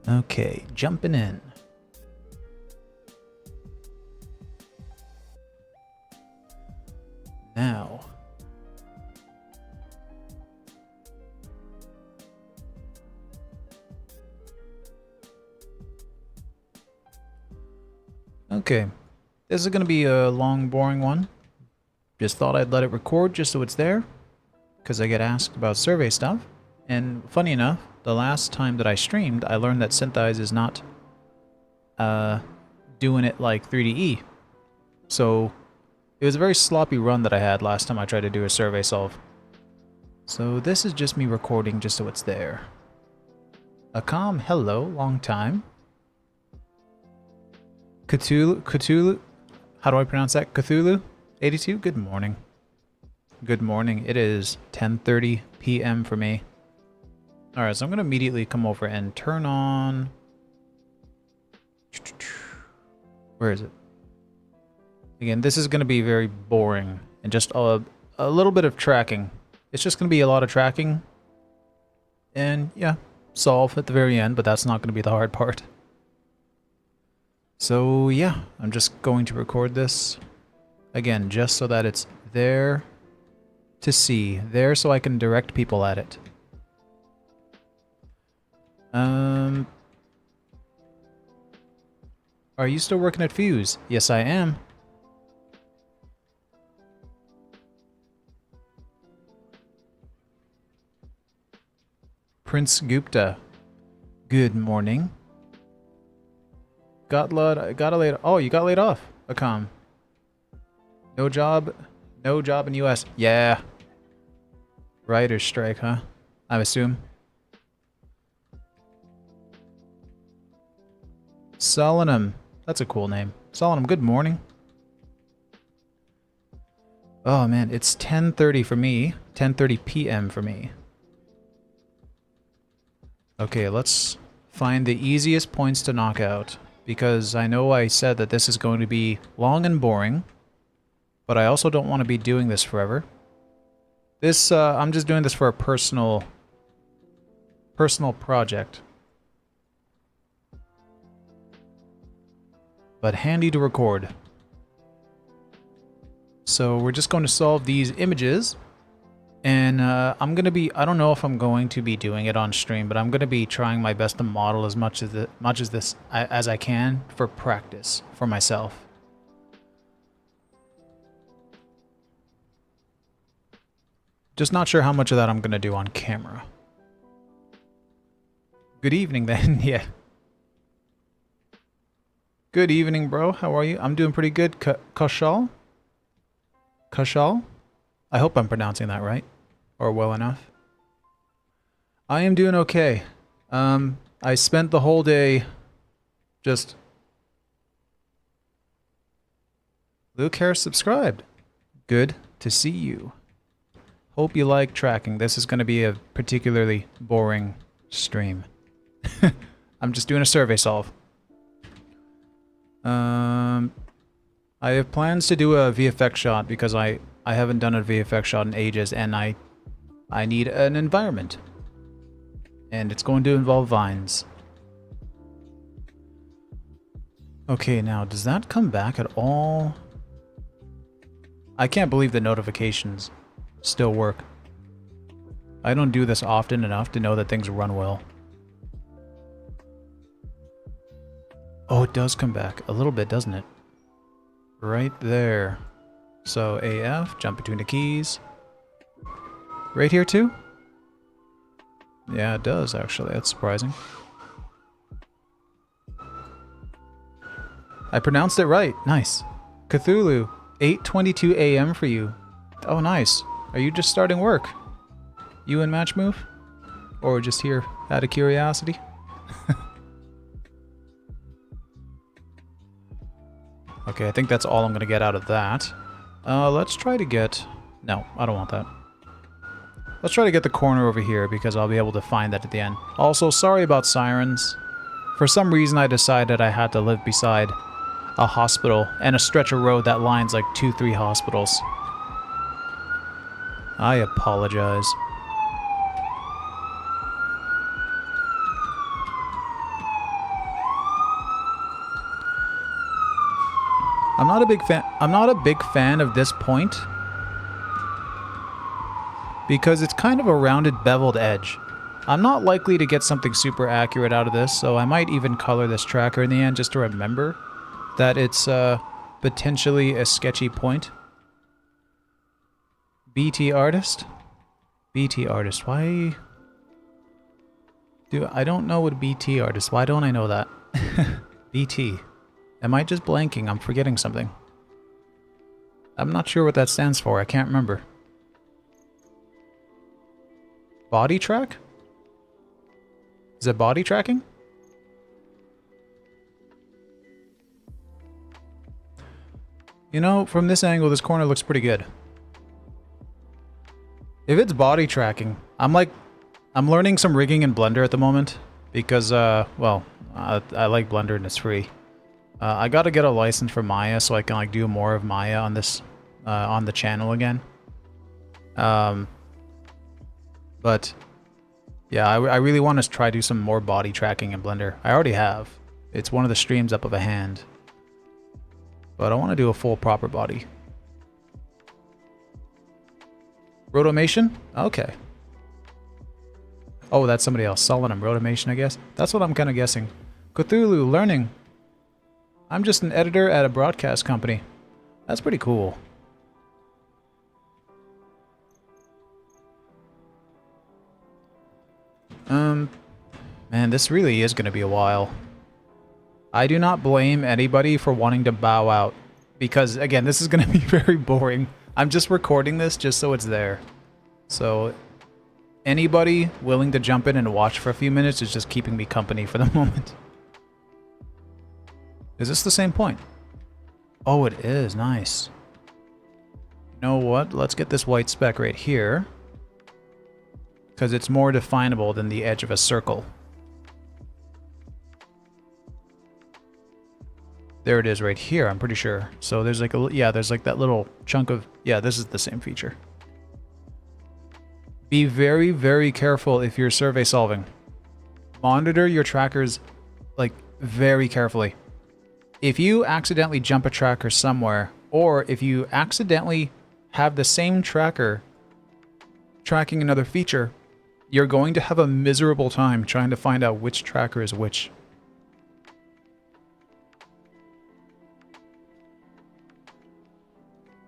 Okay, jumping in. Now. Okay, this is going to be a long, boring one. Just thought I'd let it record just so it's there, because I get asked about survey stuff. And funny enough, the last time that I streamed, I learned that Synthesize is not doing it like 3DE. So it was a very sloppy run that I had last time I tried to do a survey solve. So this is just me recording just so it's there. Akam, hello, long time. Cthulhu, how do I pronounce that? Cthulhu? 82, good morning. Good morning, it is 10:30 p.m. for me. Alright, so I'm going to immediately come over and turn on... Where is it? Again, this is going to be very boring and just a little bit of tracking. It's just going to be a lot of tracking. And yeah, solve at the very end, but that's not going to be the hard part. So yeah, I'm just going to record this again, just so that it's there to see, there so I can direct people at it. Are you still working at Fuse? Yes, I am. Prince Gupta, good morning. Got laid. Oh, you got laid off, Akam. No job in US. Yeah. Writer's strike, huh? I assume. Solanum. That's a cool name. Solanum, good morning. Oh man, it's 10:30 for me. 10:30 p.m. for me. Okay, let's find the easiest points to knock out. Because I know I said that this is going to be long and boring. But I also don't want to be doing this forever. This, I'm just doing this for a personal project. But handy to record. So we're just going to solve these images. And I'm going to be, I don't know if I'm going to be doing it on stream, but I'm going to be trying my best to model as much as I can for practice, for myself. Just not sure how much of that I'm going to do on camera. Good evening then, yeah. Good evening, bro. How are you? I'm doing pretty good. Kashal? Kashal? I hope I'm pronouncing that right. Or well enough. I am doing okay. I spent the whole day just... Luke Harris subscribed. Good to see you. Hope you like tracking. This is going to be a particularly boring stream. I'm just doing a survey solve. I have plans to do a VFX shot because I haven't done a VFX shot in ages, and I need an environment. And it's going to involve vines. Okay, now, does that come back at all? I can't believe the notifications still work. I don't do this often enough to know that things run well. Oh, it does come back. A little bit, doesn't it? Right there. So AF, jump between the keys. Right here too? Yeah, it does actually. That's surprising. I pronounced it right. Nice. Cthulhu, 8:22 a.m. for you. Oh, nice. Are you just starting work? You and Match Move? Or just here out of curiosity? Okay, I think that's all I'm going to get out of that. Let's try to get... No, I don't want that. Let's try to get the corner over here because I'll be able to find that at the end. Also, sorry about sirens. For some reason I decided I had to live beside a hospital and a stretch of road that lines like 2-3 hospitals. I apologize. I'm not a big fan of this point because it's kind of a rounded, beveled edge. I'm not likely to get something super accurate out of this, so I might even color this tracker in the end just to remember that it's potentially a sketchy point. BT artist? BT artist, why... I don't know what BT artist, why don't I know that? BT. Am I just blanking? I'm forgetting something. I'm not sure what that stands for, I can't remember. Body track? Is it body tracking? You know, from this angle, this corner looks pretty good. If it's body tracking, I'm learning some rigging in Blender at the moment because, well, I like Blender and it's free. I gotta get a license for Maya so I can like do more of Maya on this, on the channel again. But yeah, I really want to try do some more body tracking in Blender. I already have. It's one of the streams up of a hand. But I want to do a full proper body. Rotomation? Okay. Oh, that's somebody else. Solinum Rotomation, I guess. That's what I'm kind of guessing. Cthulhu, learning. I'm just an editor at a broadcast company. That's pretty cool. Man, this really is going to be a while. I do not blame anybody for wanting to bow out. Because, again, this is going to be very boring. I'm just recording this just so it's there. So, anybody willing to jump in and watch for a few minutes is just keeping me company for the moment. Is this the same point? Oh, it is. Nice. You know what? Let's get this white speck right here. Because it's more definable than the edge of a circle. There it is right here, I'm pretty sure. So there's like a, yeah, there's like that little chunk of, yeah, this is the same feature. Be very, very careful if you're survey solving. Monitor your trackers, like, very carefully. If you accidentally jump a tracker somewhere, or if you accidentally have the same tracker tracking another feature, you're going to have a miserable time trying to find out which tracker is which.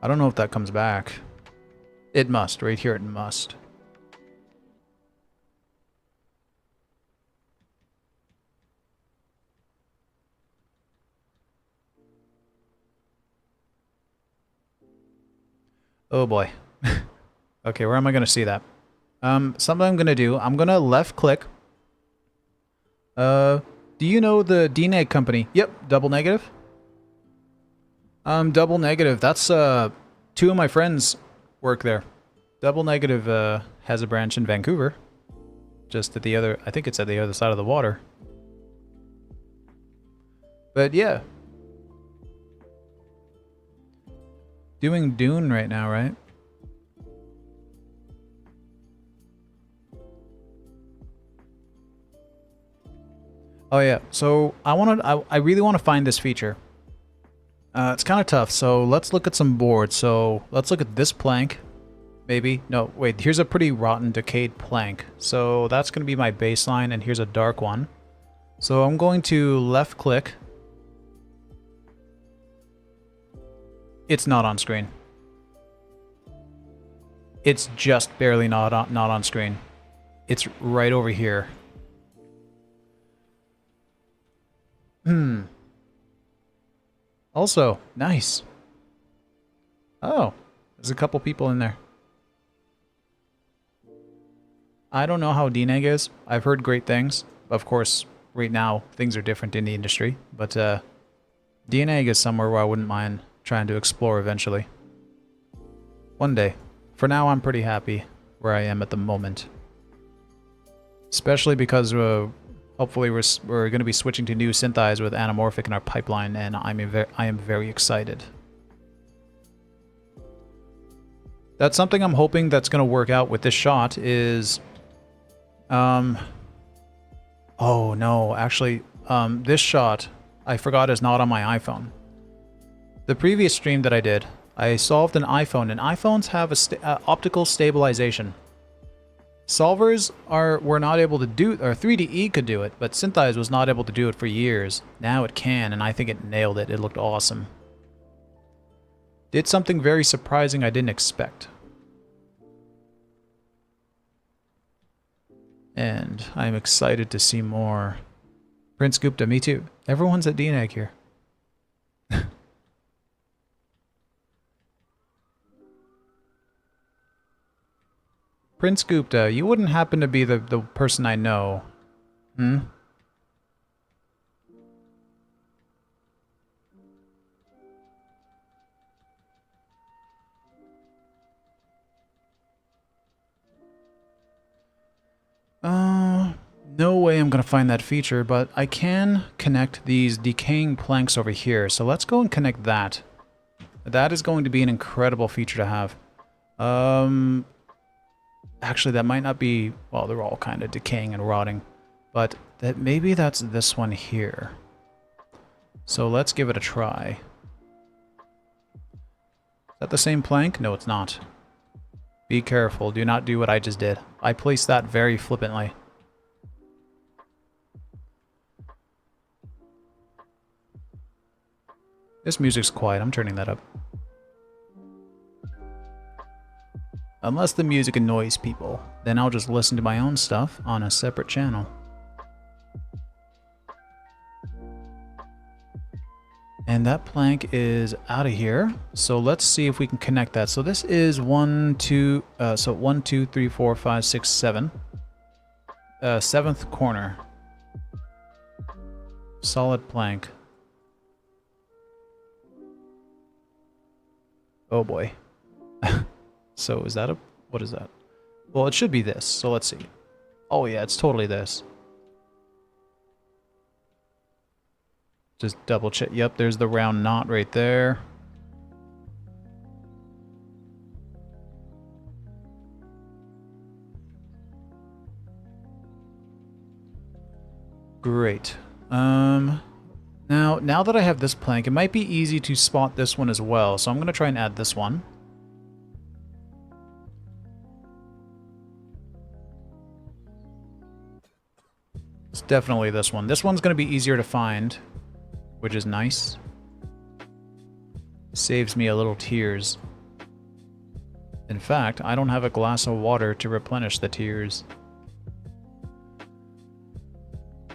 I don't know if that comes back. It must. Right here it must. Oh boy. Okay, where am I going to see that? Something I'm going to do, I'm going to left click. Do you know the DNEG company? Yep, Double Negative. Double Negative, that's, two of my friends work there. Double Negative, has a branch in Vancouver. Just at the other, I think it's at the other side of the water. But yeah. Doing Dune right now, right? Oh yeah, so I really want to find this feature. It's kind of tough, so let's look at some boards. So let's look at this plank, maybe. No, wait, here's a pretty rotten, decayed plank. So that's going to be my baseline, and here's a dark one. So I'm going to left click. It's not on screen. It's just barely not on screen. It's right over here. Also, nice. Oh, there's a couple people in there. I don't know how DNEG is. I've heard great things. Of course, right now, things are different in the industry. But DNEG is somewhere where I wouldn't mind trying to explore eventually. One day. For now, I'm pretty happy where I am at the moment. Especially because hopefully we're going to be switching to new synthesize with anamorphic in our pipeline, and I am very excited. That's something I'm hoping that's going to work out with this shot is... Oh no, actually, this shot, I forgot, is not on my iPhone. The previous stream that I did, I solved an iPhone, and iPhones have a optical stabilization. Solvers were not able to do, or 3DE could do it, but Synthesize was not able to do it for years. Now it can, and I think it nailed it. It looked awesome. Did something very surprising I didn't expect. And I'm excited to see more. Prince Gupta, me too. Everyone's at DNAG here. Prince Gupta, you wouldn't happen to be the person I know, hmm? No way I'm gonna find that feature, but I can connect these decaying planks over here, so let's go and connect that. That is going to be an incredible feature to have. Actually, that might not be... Well, they're all kind of decaying and rotting. But maybe that's this one here. So let's give it a try. Is that the same plank? No, it's not. Be careful. Do not do what I just did. I placed that very flippantly. This music's quiet. I'm turning that up. Unless the music annoys people, then I'll just listen to my own stuff on a separate channel. And that plank is out of here, so let's see if we can connect that. So this is 1, 2, 3, 4, 5, 6, 7. 7th corner. Solid plank. Oh boy. So is that a... what is that? Well, it should be this, so let's see. Oh yeah, it's totally this. Just double check. Yep, there's the round knot right there. Great. Now that I have this plank, it might be easy to spot this one as well, so I'm going to try and add this one. It's definitely this one. This one's going to be easier to find, which is nice. Saves me a little tears. In fact, I don't have a glass of water to replenish the tears.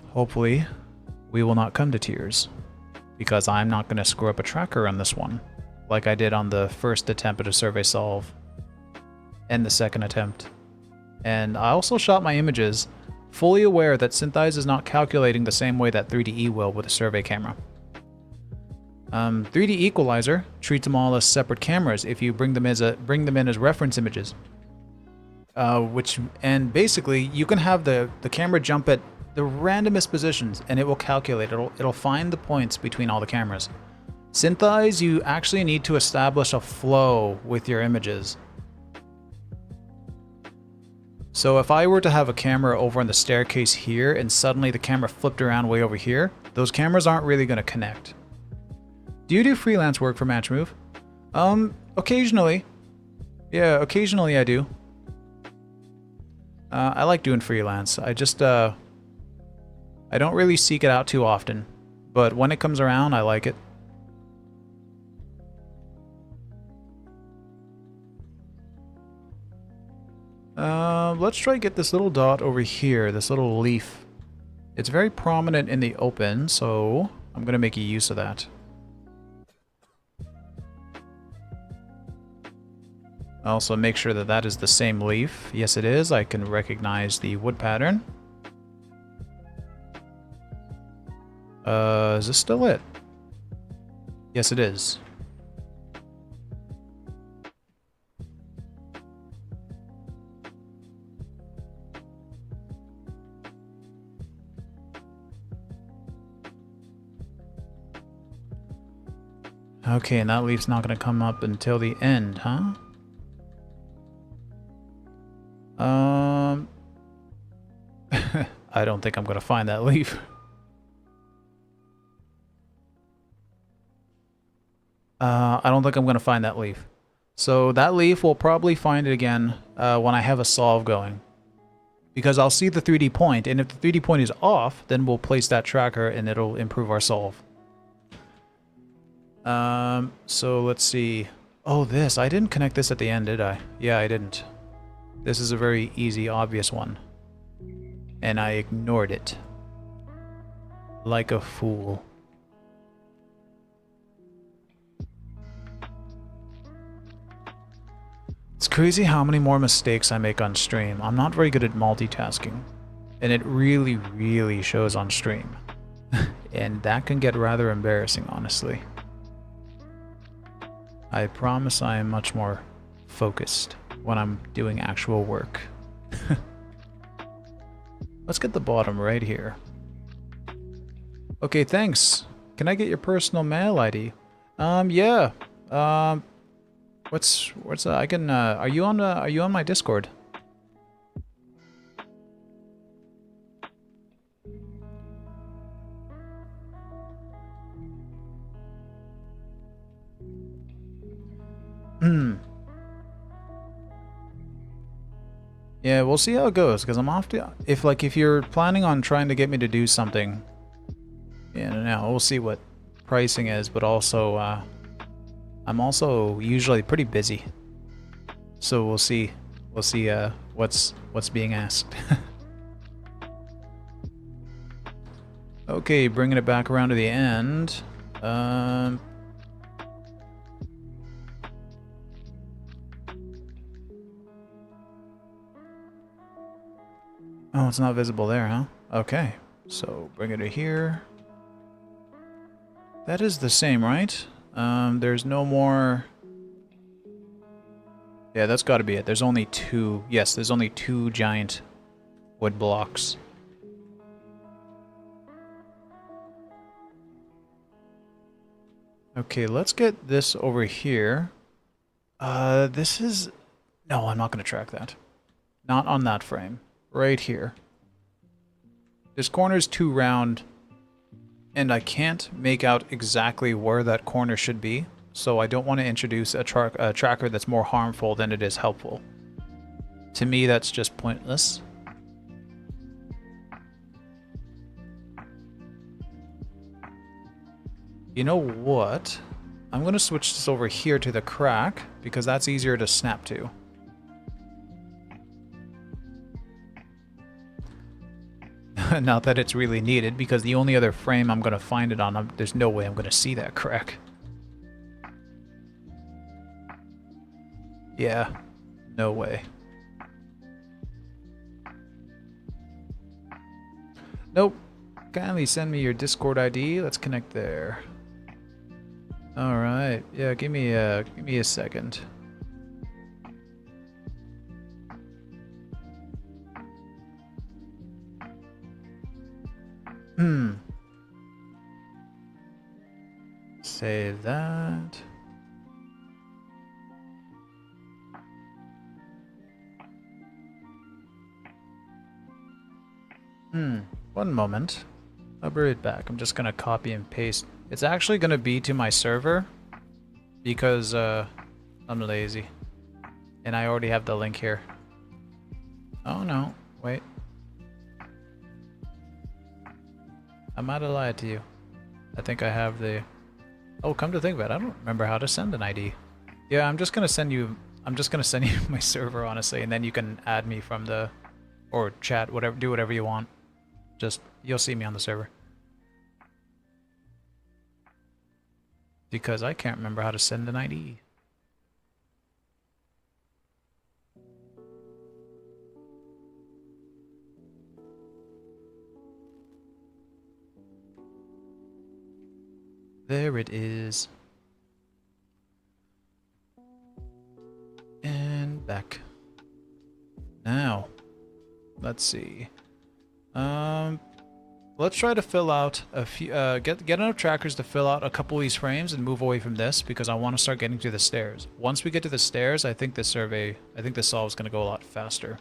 Hopefully, we will not come to tears, because I'm not going to screw up a tracker on this one, like I did on the first attempt at a survey solve, and the second attempt. And I also shot my images fully aware that Synthesize is not calculating the same way that 3DE will with a survey camera. 3D Equalizer treats them all as separate cameras if you bring them in as reference images. And basically you can have the camera jump at the randomest positions and it will calculate. It'll find the points between all the cameras. Synthesize, you actually need to establish a flow with your images. So if I were to have a camera over on the staircase here and suddenly the camera flipped around way over here, those cameras aren't really going to connect. Do you do freelance work for Matchmove? Occasionally. Yeah, occasionally I do. I like doing freelance. I just, I don't really seek it out too often. But when it comes around, I like it. Let's try to get this little dot over here, this little leaf. It's very prominent in the open, so I'm going to make use of that. Also make sure that that is the same leaf. Yes, it is. I can recognize the wood pattern. Is this still it? Yes, it is. Okay, and that leaf's not going to come up until the end, huh? I don't think I'm going to find that leaf. I don't think I'm going to find that leaf. So that leaf, we'll probably find it again when I have a solve going. Because I'll see the 3D point, and if the 3D point is off, then we'll place that tracker and it'll improve our solve. So let's see. Oh, this. I didn't connect this at the end, did I? Yeah, I didn't. This is a very easy, obvious one. And I ignored it. Like a fool. It's crazy how many more mistakes I make on stream. I'm not very good at multitasking. And it really, really shows on stream. And that can get rather embarrassing, honestly. I promise I am much more focused when I'm doing actual work. Let's get the bottom right here. Okay, thanks. Can I get your personal mail ID? Yeah. What's I can are you on my Discord? Yeah, we'll see how it goes, because I'm off to... If you're planning on trying to get me to do something... Yeah, no, we'll see what pricing is, but also, I'm also usually pretty busy. So we'll see. We'll see, what's being asked. Okay, bringing it back around to the end. Oh, it's not visible there, huh? Okay, so bring it to here. That is the same, right? There's no more... Yeah, that's gotta be it. There's only two... Yes, there's only two giant wood blocks. Okay, let's get this over here. This is... No, I'm not gonna track that. Not on that frame. Right here. This corner is too round, and I can't make out exactly where that corner should be, so I don't want to introduce a tracker that's more harmful than it is helpful. To me, that's just pointless. You know what? I'm going to switch this over here to the crack, because that's easier to snap to. Not that it's really needed, because the only other frame I'm going to find it on, there's no way I'm going to see that crack. Yeah, no way. Nope. Kindly send me your Discord ID. Let's connect there. All right. Yeah, give me a second. Save that. One moment. I'll be right back. I'm just gonna copy and paste. It's actually gonna be to my server because I'm lazy. And I already have the link here. Oh no, wait. I might have lied to you. I think I have the... Oh, come to think of it, I don't remember how to send an ID. Yeah, I'm just gonna send you my server, honestly, and then you can add me from the... Or chat, whatever, do whatever you want. Just, you'll see me on the server. Because I can't remember how to send an ID. There it is. And back. Now, let's see. Let's try to fill out a few, get enough trackers to fill out a couple of these frames and move away from this because I want to start getting to the stairs. Once we get to the stairs, I think the solve is going to go a lot faster.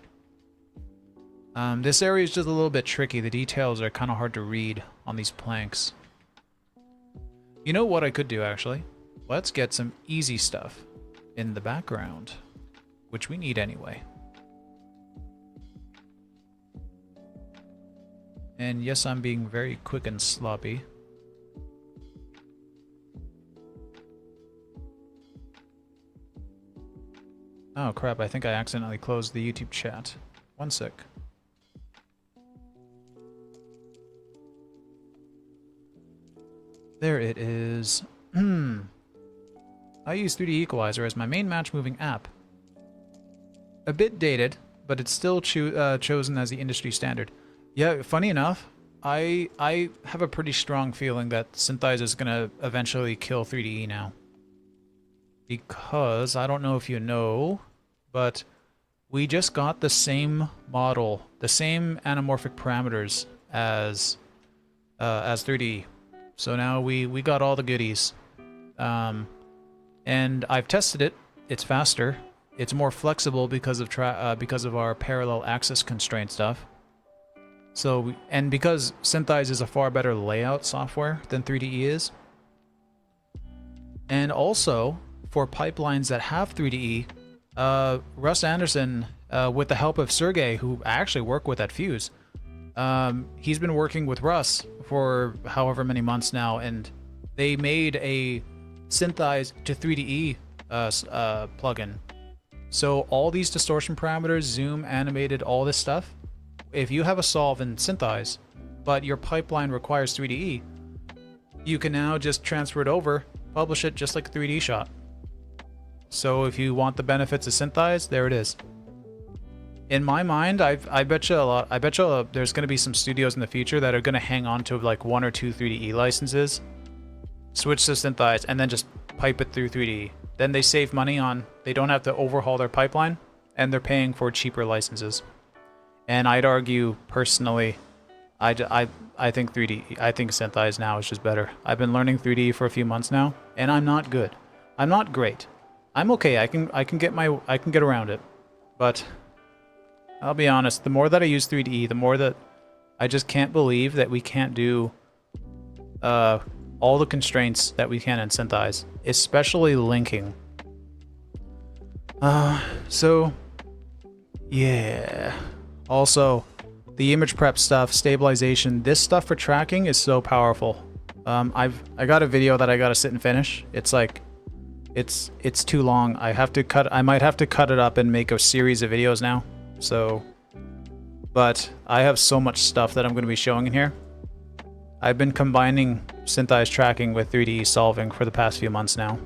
This area is just a little bit tricky. The details are kind of hard to read on these planks. You know what I could do, actually? let's get some easy stuff in the background, which we need anyway. And yes, I'm being very quick and sloppy. Oh crap, I think I accidentally closed the YouTube chat. One sec. There it is. I use 3D Equalizer as my main match moving app. A bit dated, but it's still chosen as the industry standard. Yeah, funny enough, I have a pretty strong feeling that Synthesize is gonna eventually kill 3DE now. Because, I don't know if you know, but we just got the same model, the same anamorphic parameters as 3DE. So now we got all the goodies. And I've tested it. It's faster. It's more flexible because of our parallel axis constraint stuff. So and because Synthesize is a far better layout software than 3DE is. And also for pipelines that have 3DE, Russ Anderson, with the help of Sergey, who I actually work with at Fuse, he's been working with Russ for however many months now, and they made a Synthesize to 3DE plugin. So all these distortion parameters, zoom, animated, all this stuff, if you have a solve in Synthesize, but your pipeline requires 3DE, you can now just transfer it over, publish it just like a 3D shot. So if you want the benefits of Synthesize, there it is. In my mind, I bet you there's going to be some studios in the future that are going to hang on to like 1 or 2 3DE licenses, switch to Synthesize, and then just pipe it through 3DE. Then they save money on, they don't have to overhaul their pipeline, and they're paying for cheaper licenses. And I'd argue, personally, I think 3D, I think Synthesize now is just better. I've been learning 3D for a few months now, and I'm not good. I'm not great. I'm okay. I can get around it. But I'll be honest, the more that I use 3D, the more that I just can't believe that we can't do all the constraints that we can in Synthesize, especially linking. So yeah. Also, the image prep stuff, stabilization, this stuff for tracking is so powerful. I got a video that I gotta sit and finish. It's like, it's too long. I might have to cut it up and make a series of videos now. So, but I have so much stuff that I'm going to be showing in here. I've been combining Synthesize tracking with 3D solving for the past few months now.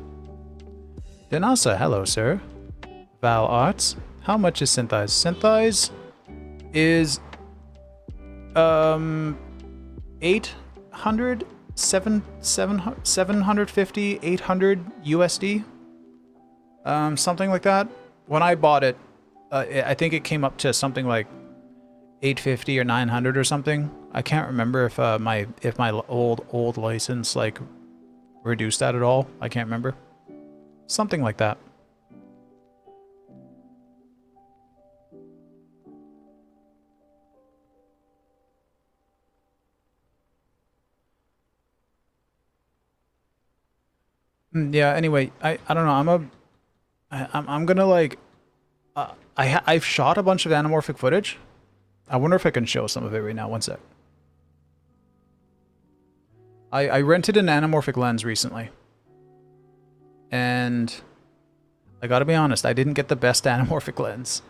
Danasa, hello sir. Val Arts, how much is Synthesize? Synthesize is 800, 750, 800 USD, something like that. When I bought it, I think it came up to something like 850 or 900 or something. I can't remember if my old license like reduced that at all. I can't remember. Something like that. Yeah, anyway, I don't know. I'm gonna like I've shot a bunch of anamorphic footage. I wonder if I can show some of it right now. One sec. I rented an anamorphic lens recently. And I gotta be honest, I didn't get the best anamorphic lens.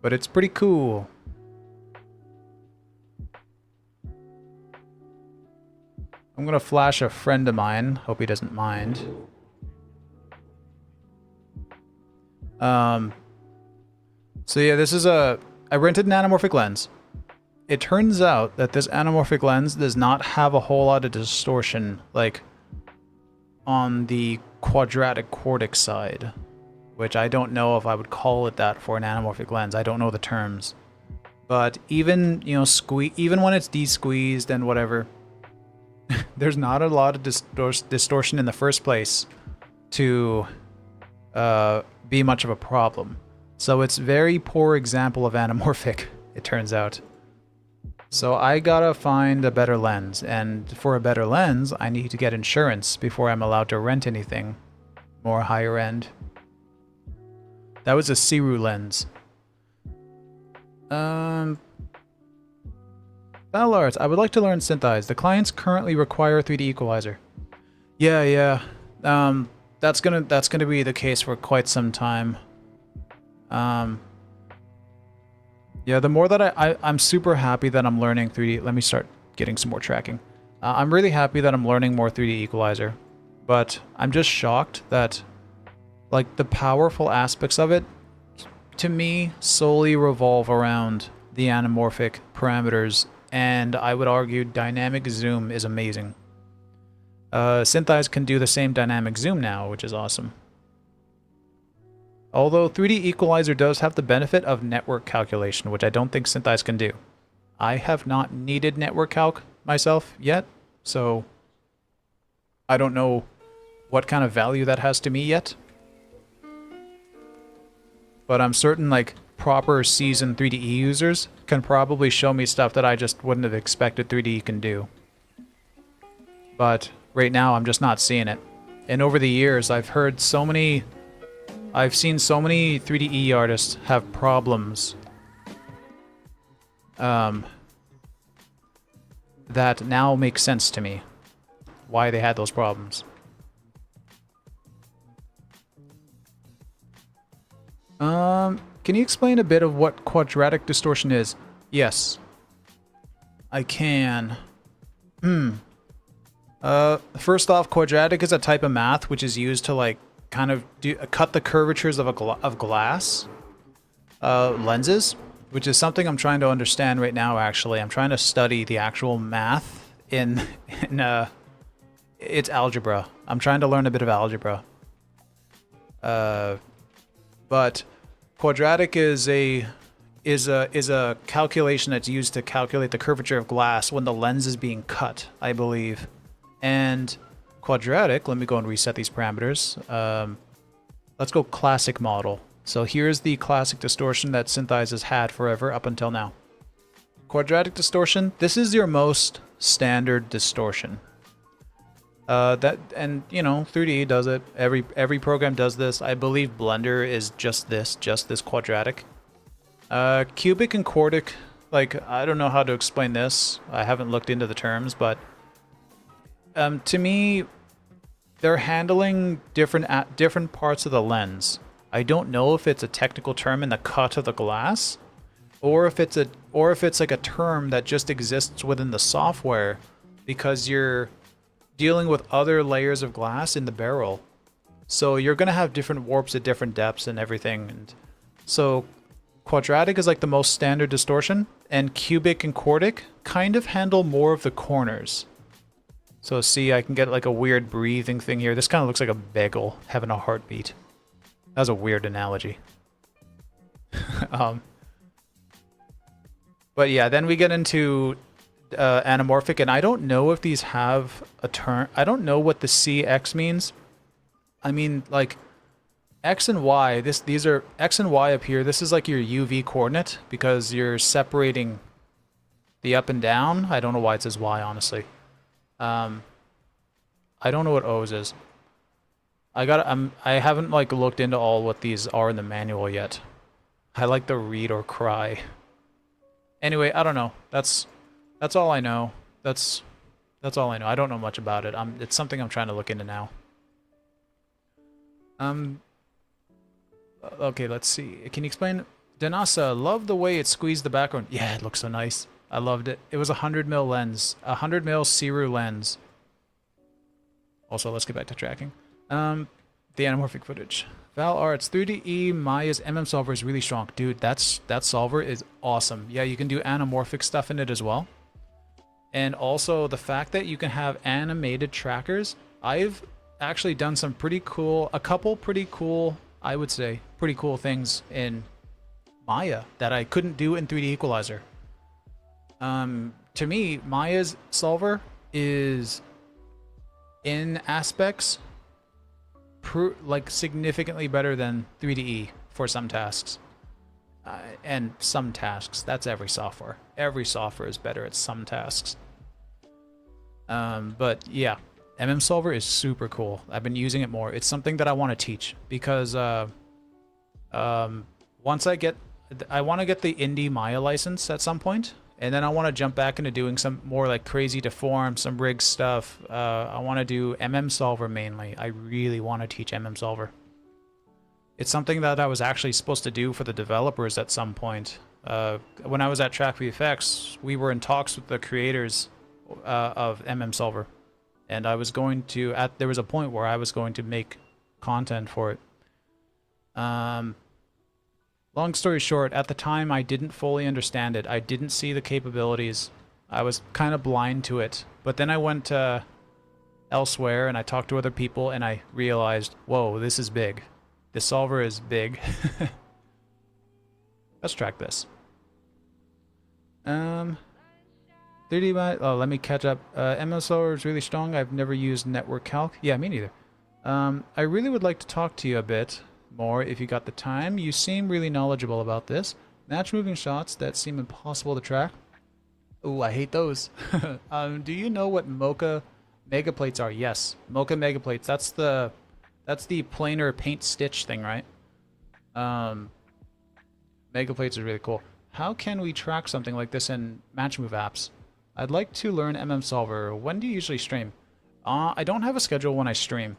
But it's pretty cool. I'm gonna flash a friend of mine. Hope he doesn't mind. So yeah, this is I rented an anamorphic lens. It turns out that this anamorphic lens does not have a whole lot of distortion, like on the quadratic quartic side, which I don't know if I would call it that for an anamorphic lens. I don't know the terms. But even, you know, even when it's de-squeezed and whatever, there's not a lot of distortion in the first place to be much of a problem. So it's very poor example of anamorphic, it turns out. So I gotta find a better lens, and for a better lens, I need to get insurance before I'm allowed to rent anything more higher end. That was a Siru lens. Battle Arts, I would like to learn Synthize. The clients currently require a 3D equalizer. Yeah. That's gonna be the case for quite some time. Yeah, the more that I'm super happy that I'm learning 3D. Let me start getting some more tracking. I'm really happy that I'm learning more 3D equalizer, but I'm just shocked that, like, the powerful aspects of it, to me, solely revolve around the anamorphic parameters, and I would argue dynamic zoom is amazing. Synthize can do the same dynamic zoom now, which is awesome. Although 3D equalizer does have the benefit of network calculation, which I don't think Synthize can do. I have not needed network calc myself yet, so I don't know what kind of value that has to me yet. But I'm certain, like, proper seasoned 3D users can probably show me stuff that I just wouldn't have expected 3D can do. But right now, I'm just not seeing it. And over the years, I've seen so many 3D artists have problems that now make sense to me why they had those problems. Can you explain a bit of what quadratic distortion is? Yes, I can. First off, quadratic is a type of math which is used to, like, kind of cut the curvatures of glass lenses, which is something I'm trying to understand right now. Actually, I'm trying to study the actual math in its algebra. I'm trying to learn a bit of algebra. But quadratic is a calculation that's used to calculate the curvature of glass when the lens is being cut, I believe. And quadratic, let me go and reset these parameters. Let's go classic model. So here's the classic distortion that Synthize has had forever up until now. Quadratic distortion, this is your most standard distortion. And you know, 3D does it. Every program does this. I believe Blender is just this quadratic. Cubic and quartic, like, I don't know how to explain this. I haven't looked into the terms, but to me, they're handling different parts of the lens. I don't know if it's a technical term in the cut of the glass, or if it's like a term that just exists within the software because you're dealing with other layers of glass in the barrel. So you're gonna have different warps at different depths and everything. And so quadratic is like the most standard distortion, and cubic and quartic kind of handle more of the corners. So see, I can get like a weird breathing thing here. This kind of looks like a bagel having a heartbeat. That was a weird analogy. But yeah, then we get into anamorphic, and I don't know if these have a term. I don't know what the CX means. I mean, like, X and Y, these are X and Y up here. This is like your UV coordinate because you're separating the up and down. I don't know why it says Y, honestly. I don't know what O's is. I haven't, like, looked into all what these are in the manual yet. I like the read or cry. Anyway, I don't know. That's all I know. That's all I know. I don't know much about it. It's something I'm trying to look into now. Okay, let's see. Can you explain? Danasa, love the way it squeezed the background. Yeah, it looks so nice. I loved it. It was a 100mm lens. A 100mm Siru lens. Also, let's get back to tracking. The anamorphic footage. Val Arts, 3DE Maya's MM solver is really strong. Dude, that solver is awesome. Yeah, you can do anamorphic stuff in it as well. And also the fact that you can have animated trackers. I've actually done some pretty cool, a couple pretty cool, I would say, pretty cool things in Maya that I couldn't do in 3D Equalizer. To me, Maya's solver is, in aspects, like, significantly better than 3DE for some tasks. And some tasks. That's every software. Every software is better at some tasks. But yeah, Solver is super cool. I've been using it more. It's something that I want to teach because once I want to get the Indie Maya license at some point, and then I want to jump back into doing some more like crazy deform, some rig stuff. I want to do Solver mainly. I really want to teach Solver. It's something that I was actually supposed to do for the developers at some point. When I was at Track VFX, we were in talks with the creators of Solver, and I was going to there was a point where I was going to make content for it. Long story short, at the time I didn't fully understand it. I didn't see the capabilities. I was kind of blind to it. But then I went elsewhere and I talked to other people and I realized, whoa, this is big. This solver is big. Let's track this. 3D oh, let me catch up. MS Solver is really strong. I've never used network calc. Yeah, me neither. I really would like to talk to you a bit more if you got the time. You seem really knowledgeable about this. Match moving shots that seem impossible to track. Oh, I hate those. Do you know what Mocha megaplates are? Yes, Mocha megaplates. That's the planar paint stitch thing, right? Megaplates are really cool. How can we track something like this in match move apps? I'd like to learn Solver. When do you usually stream? I don't have a schedule when I stream.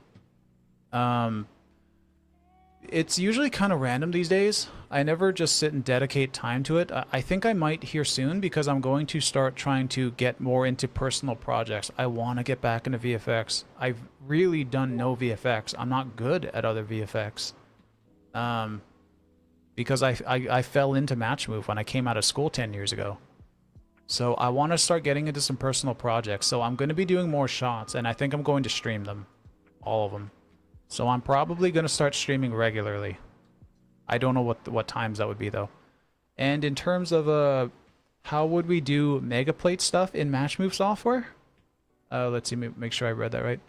It's usually kind of random these days. I never just sit and dedicate time to it. I think I might here soon because I'm going to start trying to get more into personal projects. I want to get back into VFX. I've really done no VFX. I'm not good at other VFX. Because I fell into Match Move when I came out of school 10 years ago. So I want to start getting into some personal projects. So I'm going to be doing more shots, and I think I'm going to stream them. All of them. So I'm probably going to start streaming regularly. I don't know what times that would be, though. And in terms of how would we do megaplate stuff in Match Move software? Let's see, make sure I read that right.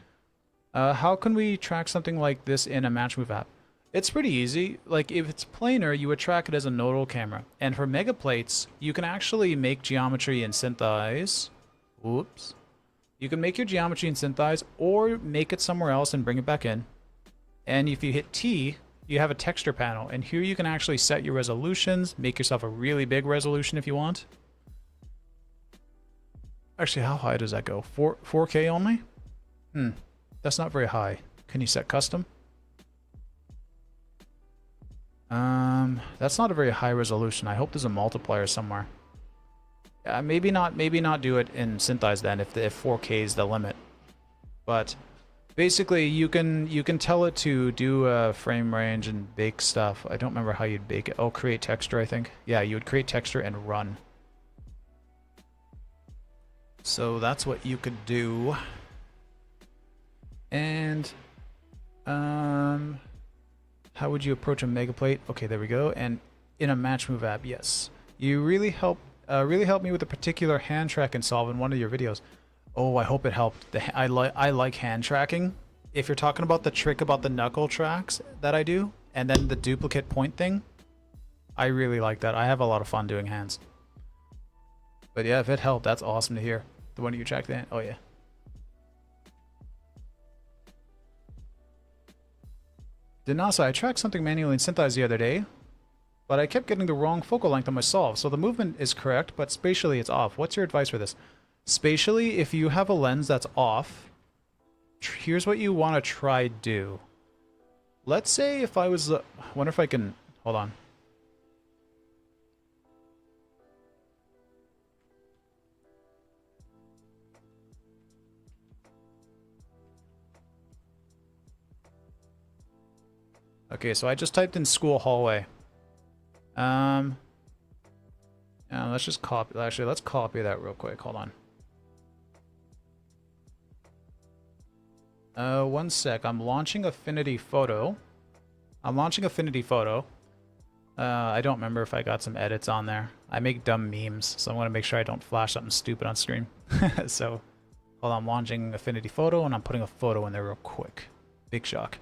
How can we track something like this in a Match Move app? It's pretty easy. Like, if it's planar, you would track it as a nodal camera. And for megaplates, you can actually make geometry in Synthesize. Oops. You can make your geometry in Synthesize, or make it somewhere else and bring it back in. And if you hit T, you have a texture panel. And here you can actually set your resolutions, make yourself a really big resolution if you want. Actually, how high does that go? 4K only? That's not very high. Can you set custom? That's not a very high resolution. I hope there's a multiplier somewhere. Maybe not do it in Synthesize then if 4K is the limit. But basically you can tell it to do a frame range and bake stuff. I don't remember how you'd bake it. Oh, create texture, I think. Yeah, you would create texture and run. So that's what you could do. And how would you approach a megaplate? Okay, there we go. And in a Match Move app, yes. You really helped me with a particular hand track and solve in one of your videos. Oh, I hope it helped. I like hand tracking. If you're talking about the trick about the knuckle tracks that I do, and then the duplicate point thing, I really like that. I have a lot of fun doing hands. But yeah, if it helped, that's awesome to hear. The one you track then? Oh yeah. Dinasa, I tracked something manually in Synthesize the other day, but I kept getting the wrong focal length on my solve. So the movement is correct, but spatially it's off. What's your advice for this? Spatially, if you have a lens that's off, here's what you want to try do. Let's say if I was... wonder if I can... Hold on. Okay, so I just typed in school hallway. Yeah, let's just copy... Actually, let's copy that real quick. Hold on. One sec. I'm launching Affinity Photo. I don't remember if I got some edits on there. I make dumb memes, so I want to make sure I don't flash something stupid on screen. So, hold on. I'm launching Affinity Photo, and I'm putting a photo in there real quick. Big shock.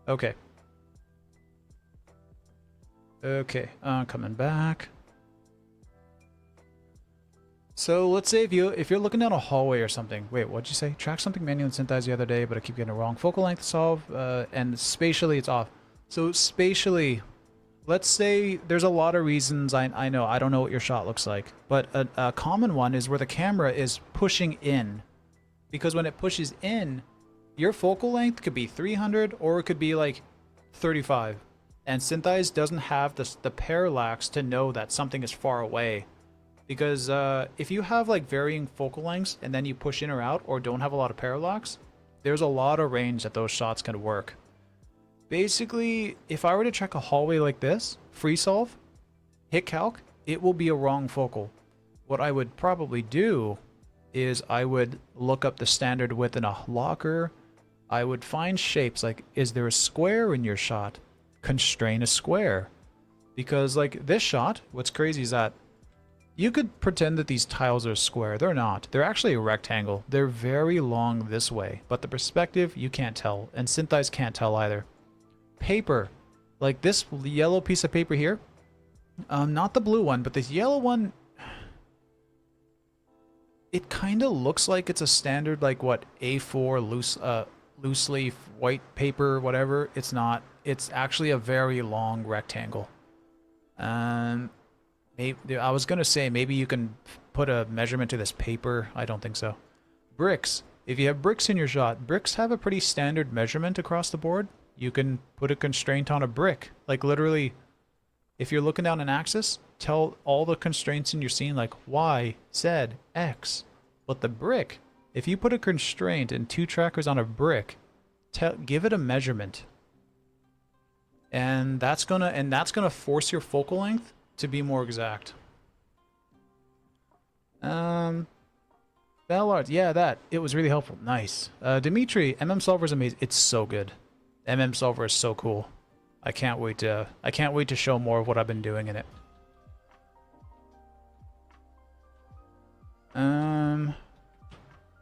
Okay. Okay, coming back. So let's say if you're looking down a hallway or something. Wait, what'd you say? Track something manually and synthesize the other day, but I keep getting it wrong. Focal length solve, and spatially it's off. So spatially, let's say there's a lot of reasons. I know I don't know what your shot looks like, but a common one is where the camera is pushing in, because when it pushes in, your focal length could be 300 or it could be like 35, and Synthize doesn't have the parallax to know that something is far away. Because if you have like varying focal lengths and then you push in or out or don't have a lot of parallax, there's a lot of range that those shots can work. Basically, if I were to check a hallway like this, free solve, hit calc, it will be a wrong focal. What I would probably do is I would look up the standard width in a locker. I would find shapes like, is there a square in your shot? Constrain a square. Because like this shot, what's crazy is that you could pretend that these tiles are square. They're not. They're actually a rectangle. They're very long this way, but the perspective, you can't tell, and Synthize can't tell either. Paper. Like this yellow piece of paper here. Not the blue one, but this yellow one, it kind of looks like it's a standard, like what, A4 loose leaf white paper, whatever. It's not. It's actually a very long rectangle. Maybe, I was going to say maybe you can put a measurement to this paper. I don't think so. Bricks. If you have bricks in your shot, bricks have a pretty standard measurement across the board. You can put a constraint on a brick. Like literally, if you're looking down an axis, tell all the constraints in your scene like Y, Z, X. But the brick, if you put a constraint and 2 trackers on a brick, give it a measurement. And that's gonna force your focal length to be more exact. Ballard, yeah, that. It was really helpful. Nice. Dimitri, MM Solver is amazing. It's so good. MM Solver is so cool. I can't wait to show more of what I've been doing in it.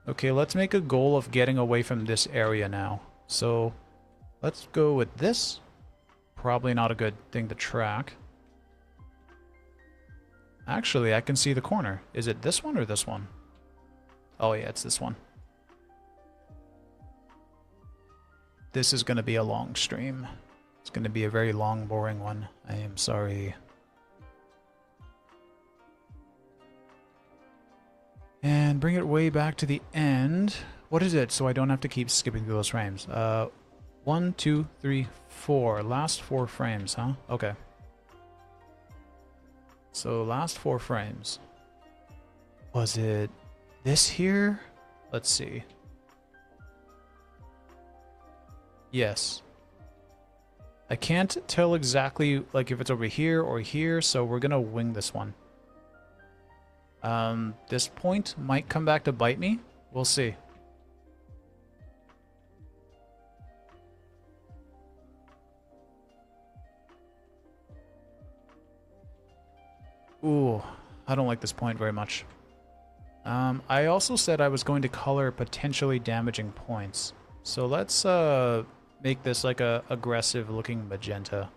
Okay, let's make a goal of getting away from this area now. So, let's go with this. Probably not a good thing to track. Actually, I can see the corner. Is it this one or this one? Oh yeah, it's this one. This is going to be a long stream. It's going to be a very long, boring one. I am sorry. And bring it way back to the end. What is it? So I don't have to keep skipping through those frames. 1, 2, 3, 4. Last 4 frames, huh? Okay. So last 4 frames. Was it this here? Let's see. Yes. I can't tell exactly like if it's over here or here, so we're gonna wing this one. This point might come back to bite me. We'll see. Ooh, I don't like this point very much. I also said I was going to color potentially damaging points. So let's make this like a aggressive looking magenta.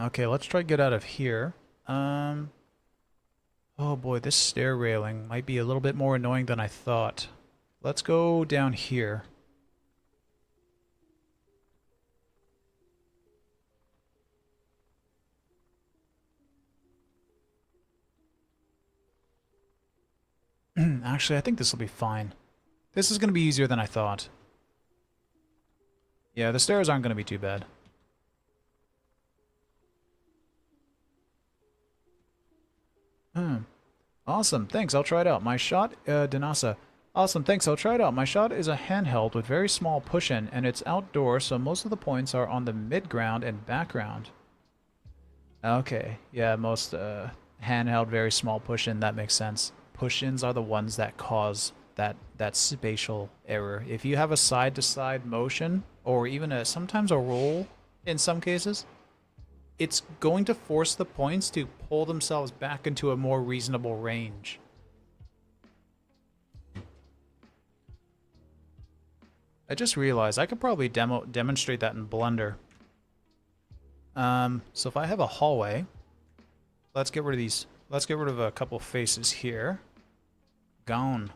Okay, let's try to get out of here. Oh boy, this stair railing might be a little bit more annoying than I thought. Let's go down here. Actually, I think this will be fine. This is going to be easier than I thought. Yeah, the stairs aren't going to be too bad. Awesome, thanks, I'll try it out. My shot, Dinasa. Awesome, thanks, I'll try it out. My shot is a handheld with very small push-in, and it's outdoors, so most of the points are on the mid-ground and background. Okay, yeah, most handheld, very small push-in, that makes sense. Push-ins are the ones that cause that spatial error. If you have a side-to-side motion, or even sometimes a roll in some cases, it's going to force the points to pull themselves back into a more reasonable range. I just realized I could probably demonstrate that in Blender. So if I have a hallway, let's get rid of these. Let's get rid of a couple faces here. Gone.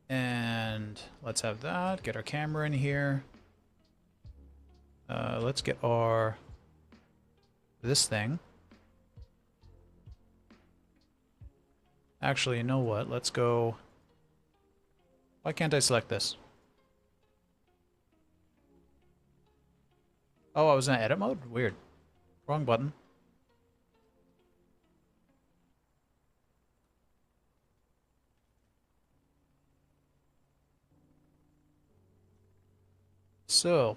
And let's have that. Get our camera in here. Let's get this thing. Actually, you know what? Let's go. Why can't I select this? Oh, I was in edit mode? Weird. Wrong button. So.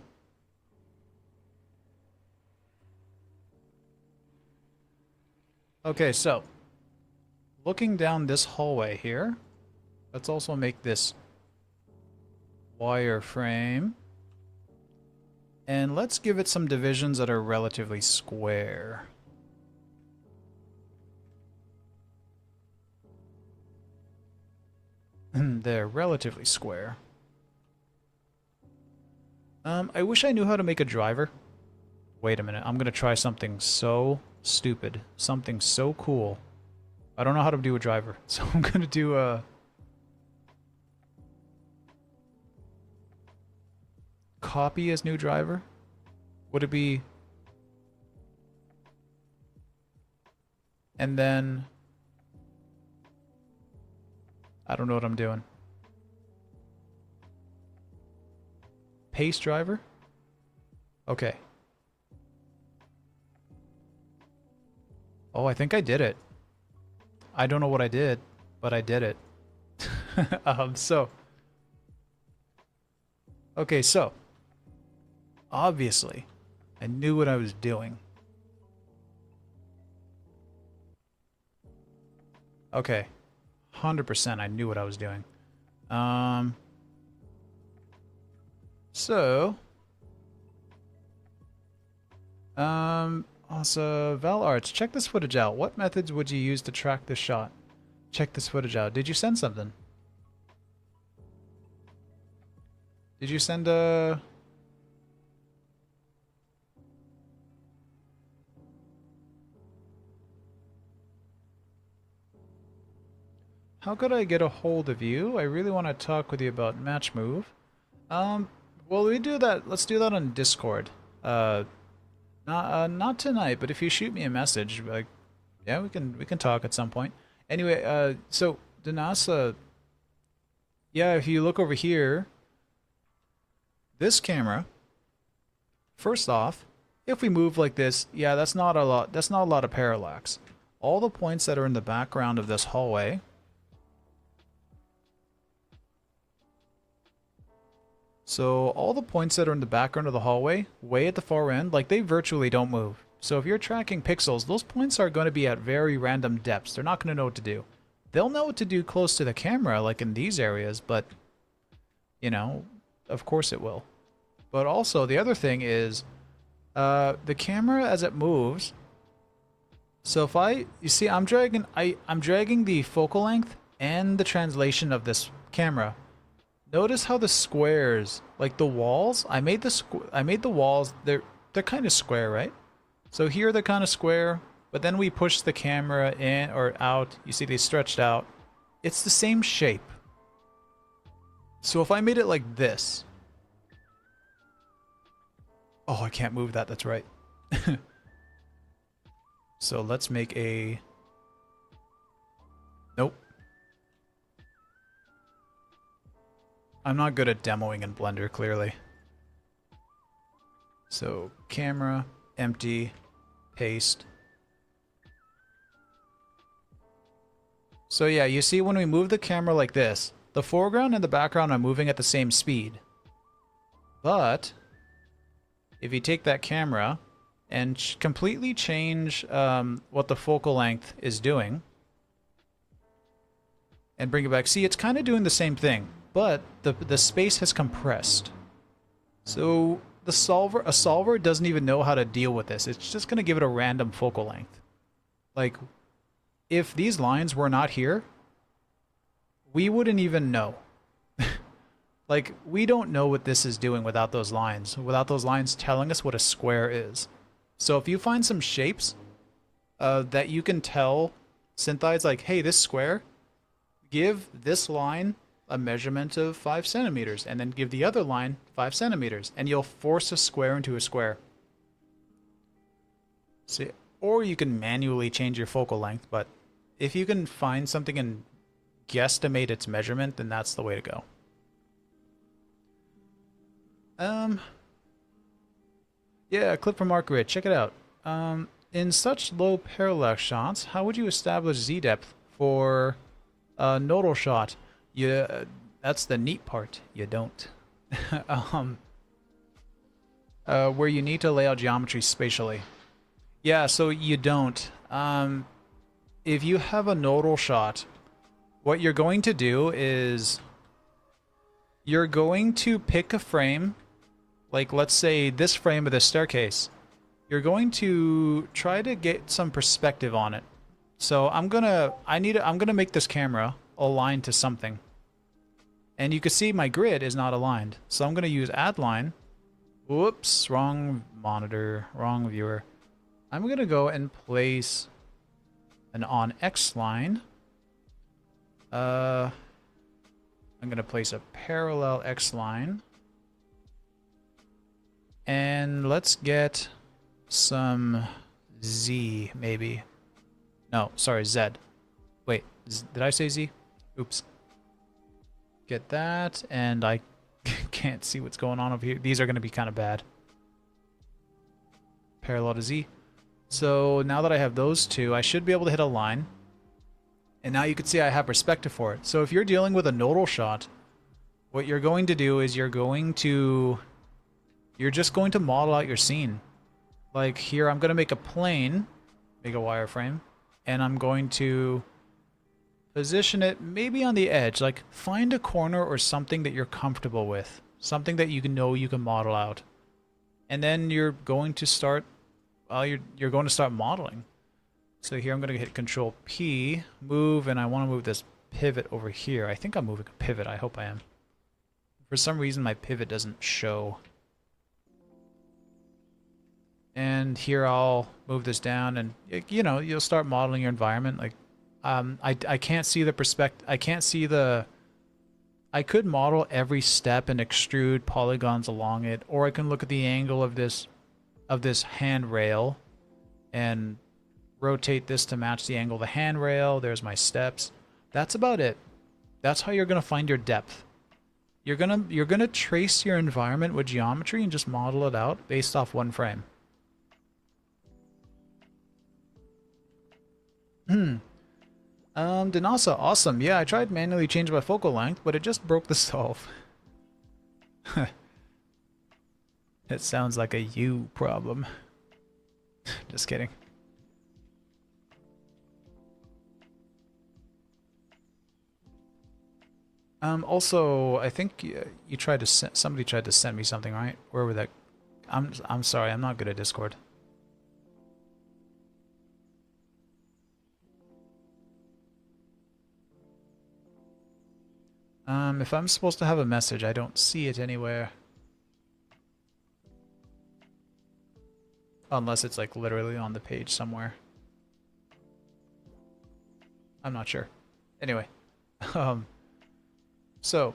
Okay, so. Looking down this hallway here. Let's also make this wireframe. And let's give it some divisions that are relatively square. They're relatively square. I wish I knew how to make a driver. Wait a minute, I'm gonna try something so stupid. Something so cool. I don't know how to do a driver, so I'm gonna do a... copy as new driver? Would it be... and then... I don't know what I'm doing. Paste driver? Okay. Oh, I think I did it. I don't know what I did, but I did it. So... okay, so... obviously, I knew what I was doing. Okay. 100% I knew what I was doing. Also, Val Arts, check this footage out. What methods would you use to track this shot? Check this footage out. Did you send something? Did you send a... how could I get a hold of you? I really want to talk with you about match move. Well, we do that. Let's do that on Discord. Not tonight, but if you shoot me a message, like, yeah, we can talk at some point. Anyway, so Danasa, yeah, if you look over here, this camera. First off, if we move like this, yeah, that's not a lot. That's not a lot of parallax. All the points that are in the background of this hallway. So all the points that are in the background of the hallway, way at the far end, like they virtually don't move. So if you're tracking pixels, those points are going to be at very random depths. They're not going to know what to do. They'll know what to do close to the camera, like in these areas, but, you know, of course it will. But also, the other thing is, the camera as it moves, so if you see, I'm dragging the focal length and the translation of this camera. Notice how the squares, like the walls, I made the walls, they're kind of square, right? So here they're kind of square, but then we push the camera in or out. You see they stretched out. It's the same shape. So if I made it like this. Oh, I can't move that, that's right. So let's make a... nope. I'm not good at demoing in Blender, clearly. So, camera, empty, paste. So yeah, you see when we move the camera like this, the foreground and the background are moving at the same speed. But, if you take that camera and completely change what the focal length is doing, and bring it back, see, it's kind of doing the same thing. But the space has compressed. So a solver doesn't even know how to deal with this. It's just going to give it a random focal length. Like, if these lines were not here, we wouldn't even know. Like, we don't know what this is doing without those lines telling us what a square is. So if you find some shapes that you can tell Synthesize, like, hey, this square, give this line a measurement of 5 centimeters, and then give the other line 5 centimeters, and you'll force a square into a square. See, or you can manually change your focal length, but if you can find something and guesstimate its measurement, then that's the way to go. Yeah, a clip from Mark Grid. Check it out. In such low parallax shots, how would you establish Z-depth for a nodal shot? That's the neat part. You don't. Where you need to lay out geometry spatially. Yeah, so you don't. If you have a nodal shot, what you're going to do is you're going to pick a frame, like let's say this frame of the staircase. You're going to try to get some perspective on it. So I'm gonna make this camera aligned to something. And you can see my grid is not aligned. So I'm gonna use add line. Whoops, wrong monitor, wrong viewer. I'm gonna go and place an on X line. I'm gonna place a parallel X line. And let's get some Z, maybe. No, sorry, Z. Wait, did I say Z? Oops. Get that, and I can't see what's going on over here. These are going to be kind of bad. Parallel to Z. So now that I have those two, I should be able to hit a line. And now you can see I have perspective for it. So if you're dealing with a nodal shot, what you're going to do is you're just going to model out your scene. Like here, I'm going to make a plane, make a wireframe, and I'm going to position it maybe on the edge. Like find a corner or something that you're comfortable with, something that you know you can model out. And then you're going to start, you're going to start modeling. So here I'm going to hit Control P, move, and I want to move this pivot over here. I think I'm moving a pivot. I hope I am. For some reason, my pivot doesn't show. And here I'll move this down, and you know, you'll start modeling your environment. Like, I can't see the perspective. I can't see the. I could model every step and extrude polygons along it, or I can look at the angle of this handrail, and rotate this to match the angle of the handrail. There's my steps. That's about it. That's how you're gonna find your depth. You're gonna trace your environment with geometry and just model it out based off one frame. Danasa, awesome. Yeah, I tried manually changing my focal length, but it just broke the solve. It sounds like a you problem. Just kidding. Also, I think you tried to somebody tried to send me something, right? Where were that? I'm sorry, I'm not good at Discord. If I'm supposed to have a message, I don't see it anywhere. Unless it's like literally on the page somewhere. I'm not sure. Anyway. So,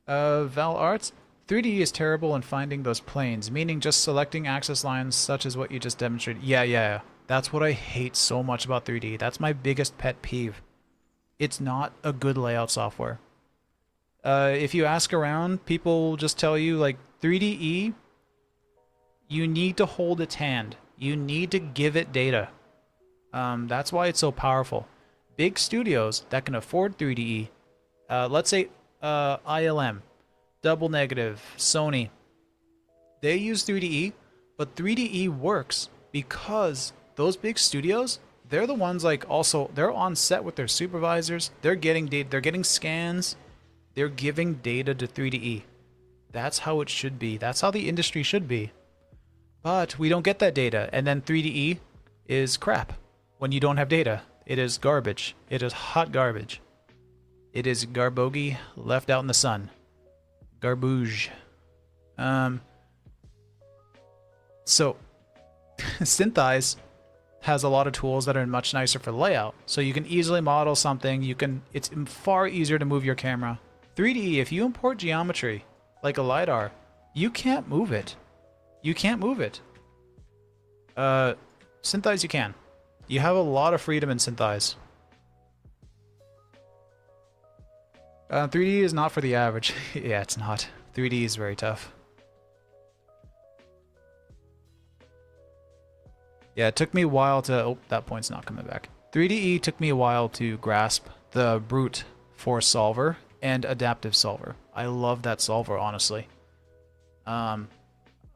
Val Arts, 3D is terrible in finding those planes, meaning just selecting axis lines such as what you just demonstrated. Yeah. That's what I hate so much about 3D. That's my biggest pet peeve. It's not a good layout software. If you ask around, people just tell you, like, 3DE, you need to hold its hand. You need to give it data. That's why it's so powerful. Big studios that can afford 3DE, let's say ILM, Double Negative, Sony, they use 3DE, but 3DE works because those big studios, they're the ones, like, also, they're on set with their supervisors, they're getting data, they're getting scans, they're giving data to 3DE. That's how it should be. That's how the industry should be. But we don't get that data, and then 3DE is crap. When you don't have data, it is garbage. It is hot garbage. It is garbogi left out in the sun. Garbage. So, Synthise has a lot of tools that are much nicer for layout. So you can easily model something. It's far easier to move your camera. 3D, if you import geometry, like a LiDAR, you can't move it. You can't move it. Synthise you can. You have a lot of freedom in Synthise. 3D is not for the average. Yeah, it's not. 3D is very tough. Yeah, it took me a while to... Oh, that point's not coming back. 3DE took me a while to grasp the brute force solver and adaptive solver. I love that solver, honestly. But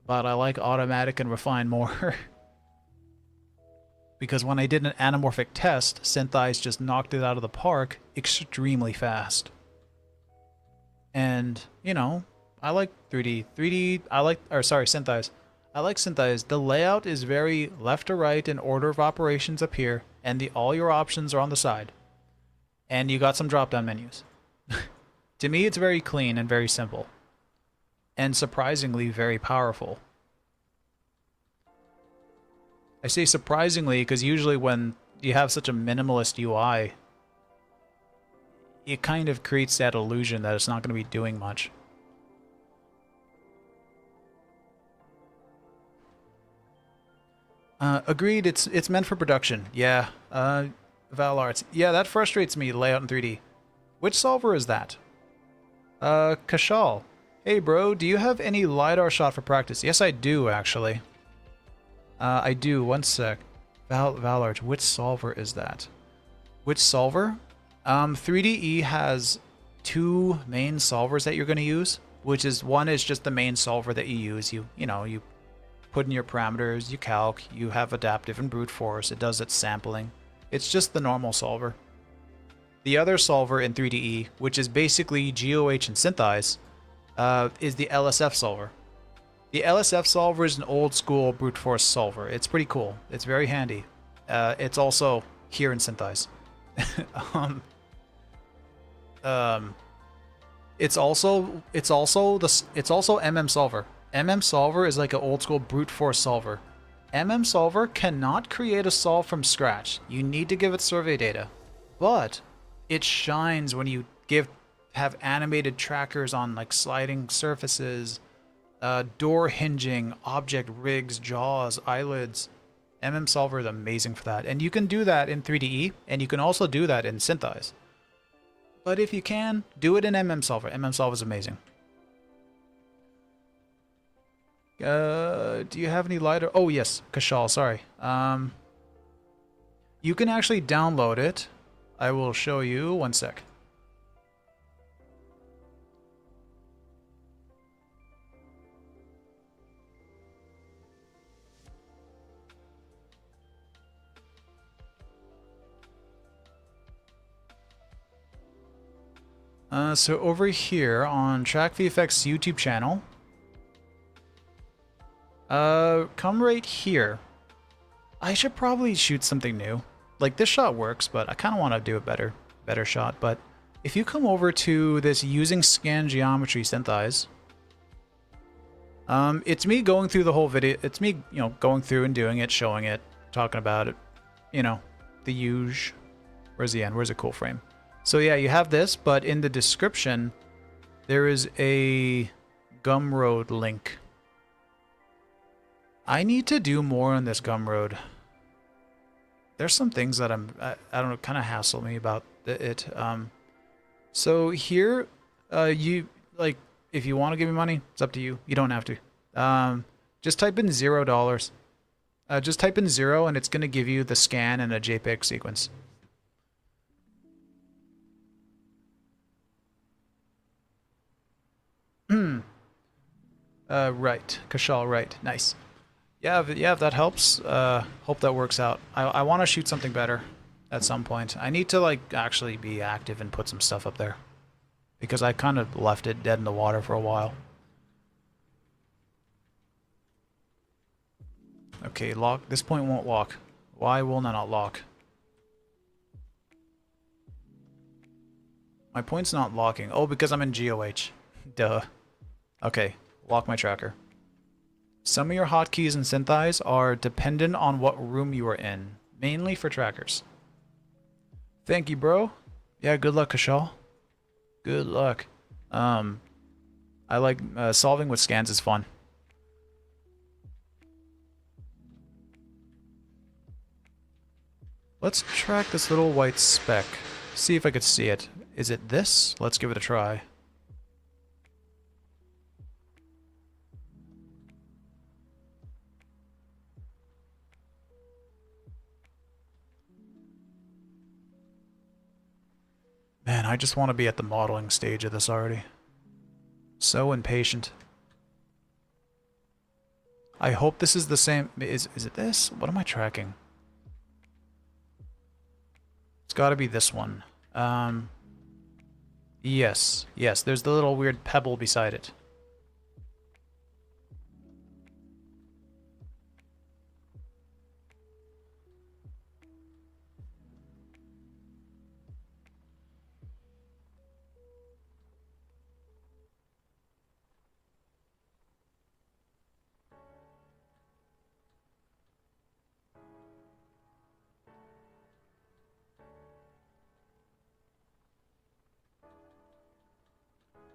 I like automatic and refine more. Because when I did an anamorphic test, Synthise just knocked it out of the park extremely fast. And, you know, I like 3D. 3D, Synthise. I like Synthise. The layout is very left to right in order of operations up here, and all your options are on the side. And you got some drop-down menus. To me, it's very clean and very simple. And surprisingly, very powerful. I say surprisingly because usually when you have such a minimalist UI, it kind of creates that illusion that it's not going to be doing much. Agreed, it's meant for production. Yeah, ValArts. Yeah, that frustrates me, layout in 3D. Which solver is that? Kashal. Hey bro, do you have any LiDAR shot for practice? Yes, I do, actually. I do, one sec. ValArts, which solver is that? Which solver? 3DE has two main solvers that you're going to use, which is, one is just the main solver that you use. You put in your parameters, you calc, you have adaptive and brute force, it does its sampling. It's just the normal solver. The other solver in 3DE, which is basically GOH and Synthise, is the LSF solver. The LSF solver is an old school brute force solver. It's pretty cool. It's very handy. It's also here in Synthise. It's also MM solver. MM solver is like an old school brute force solver. MM solver cannot create a solve from scratch. You need to give it survey data. But it shines when you have animated trackers on like sliding surfaces, door hinging, object rigs, jaws, eyelids. MM solver is amazing for that. And you can do that in 3DE, and you can also do that in Synthise. But if you can, do it in MM solver. MM solver is amazing. Do you have any LiDAR? Oh yes, Kashal, sorry. You can actually download it. I will show you, one sec. So over here on Track VFX YouTube channel, come right here. I should probably shoot something new. Like, this shot works, but I kind of want to do a better shot. But if you come over to this using scan geometry Synthise, it's me going through the whole video. It's me, going through and doing it, showing it, talking about it. The huge. Where's the end? Where's a cool frame? So yeah, you have this, but in the description, there is a Gumroad link. I need to do more on this Gumroad. There's some things that I don't know, kind of hassle me about it. So here, if you want to give me money, it's up to you. You don't have to. Just type in $0. Just type in 0 and it's going to give you the scan and a JPEG sequence. Right. Kashal, right. Nice. Yeah, if that helps, hope that works out. I want to shoot something better at some point. I need to, actually be active and put some stuff up there. Because I kind of left it dead in the water for a while. Okay, lock. This point won't lock. Why will not lock? My point's not locking. Oh, because I'm in GOH. Duh. Okay, lock my tracker. Some of your hotkeys and synthesize are dependent on what room you are in, mainly for trackers. Thank you, bro. Yeah, good luck, Kashal. Good luck. I like solving with scans is fun. Let's track this little white speck. See if I could see it. Is it this? Let's give it a try. Man, I just want to be at the modeling stage of this already. So impatient. I hope this is the same. Is it this? What am I tracking? It's got to be this one. Yes. Yes, there's the little weird pebble beside it.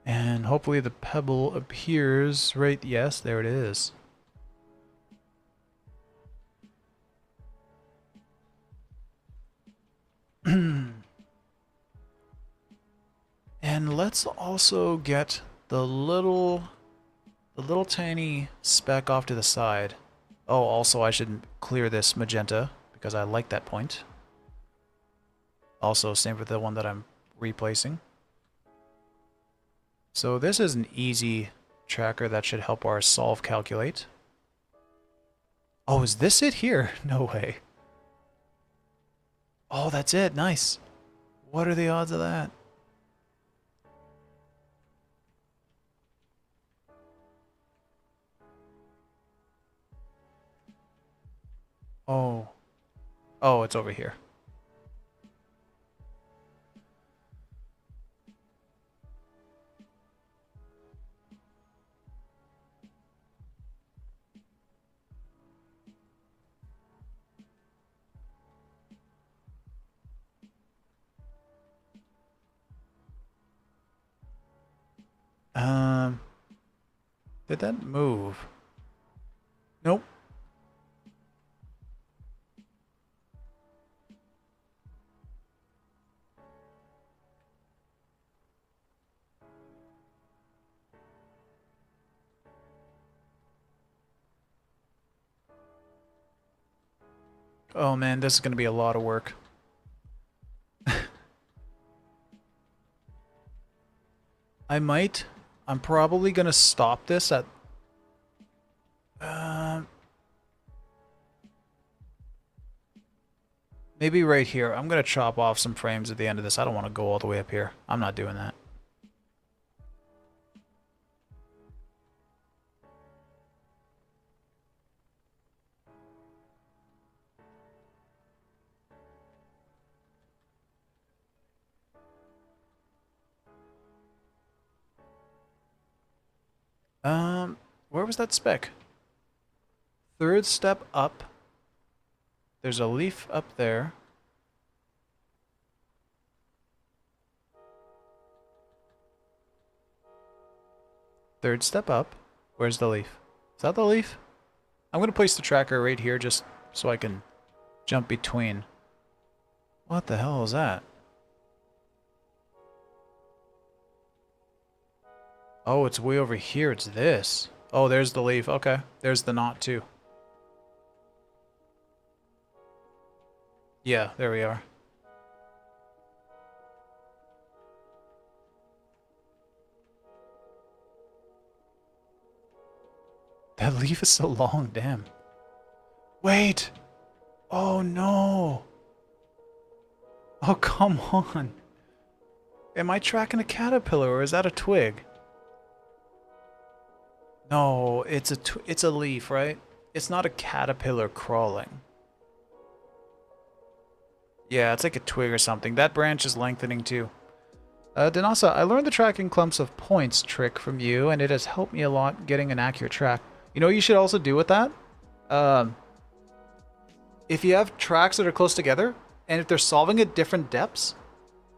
And hopefully the pebble appears right... Yes, there it is. And let's also get the little tiny speck off to the side. Oh, also I should clear this magenta because I like that point. Also, same for the one that I'm replacing. So this is an easy tracker that should help our solve calculate. Oh, is this it here? No way. Oh, that's it. Nice. What are the odds of that? Oh. Oh, it's over here. Did that move? Nope. Oh man, this is gonna be a lot of work. I'm probably gonna stop this at... maybe right here. I'm gonna chop off some frames at the end of this. I don't want to go all the way up here. I'm not doing that. Where was that speck? Third step up. There's a leaf up there. Third step up. Where's the leaf? Is that the leaf? I'm gonna place the tracker right here just so I can jump between. What the hell is that? Oh, it's way over here. It's this. Oh, there's the leaf. Okay. There's the knot too. Yeah, there we are. That leaf is so long, damn. Wait! Oh no! Oh, come on. Am I tracking a caterpillar or is that a twig? No, it's a leaf, right? It's not a caterpillar crawling. Yeah, it's like a twig or something. That branch is lengthening too. Danasa, I learned the tracking clumps of points trick from you, and it has helped me a lot getting an accurate track. You know what you should also do with that? If you have tracks that are close together, and if they're solving at different depths,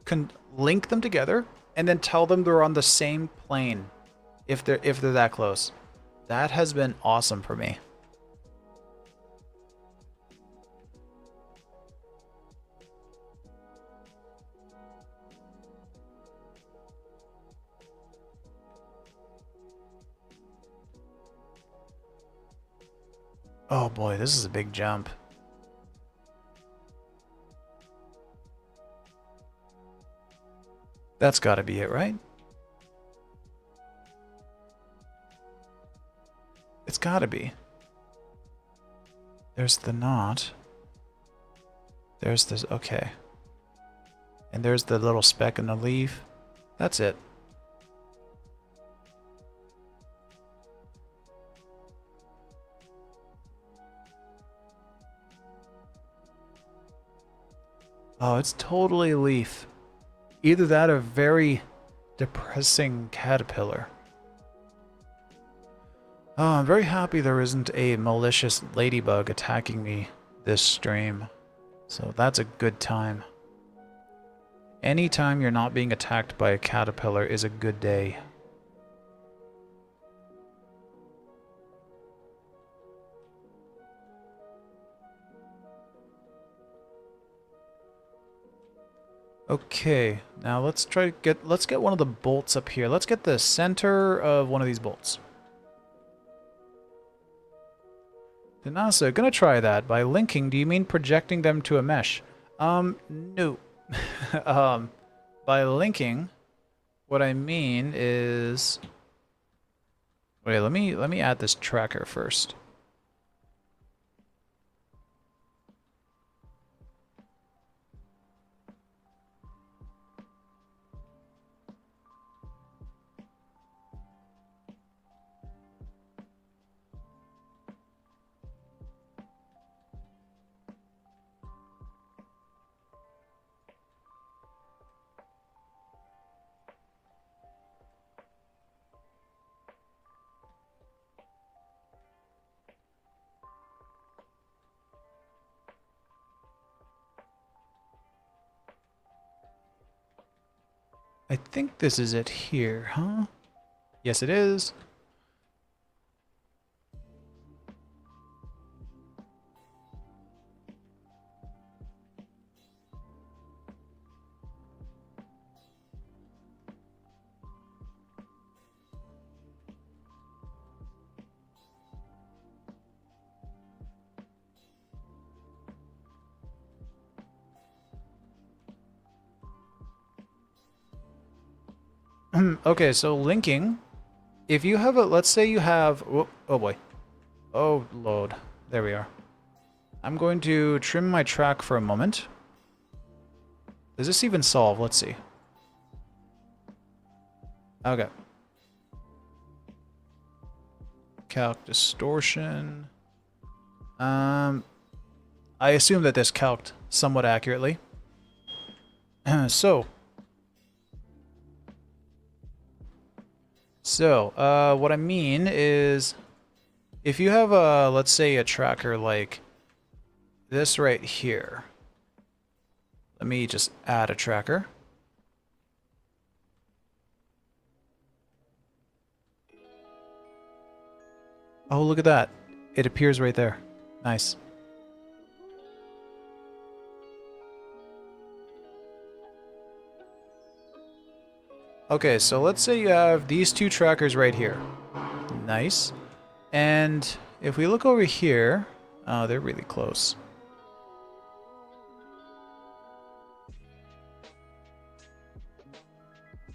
can link them together, and then tell them they're on the same plane if they're that close. That has been awesome for me. Oh boy, this is a big jump. That's gotta be it, right? It's gotta be. There's the knot. There's this, okay. And there's the little speck in the leaf. That's it. Oh, it's totally a leaf. Either that or very depressing caterpillar. Oh, I'm very happy there isn't a malicious ladybug attacking me this stream. So that's a good time. Anytime you're not being attacked by a caterpillar is a good day. Okay, now let's get one of the bolts up here. Let's get the center of one of these bolts. Danasa, gonna try that. By linking, do you mean projecting them to a mesh? No. By linking, what I mean is... Wait, let me add this tracker first. I think this is it here, huh? Yes, it is. Okay, so linking. If you have a, let's say you have, oh boy. Oh, load. There we are. I'm going to trim my track for a moment. Does this even solve? Let's see. Okay. Calc distortion. I assume that this calced somewhat accurately. So, what I mean is, if you have a, let's say a tracker like this right here. Let me just add a tracker. Oh, look at that. It appears right there. Nice. Okay, so let's say you have these two trackers right here. Nice. And if we look over here, oh, they're really close.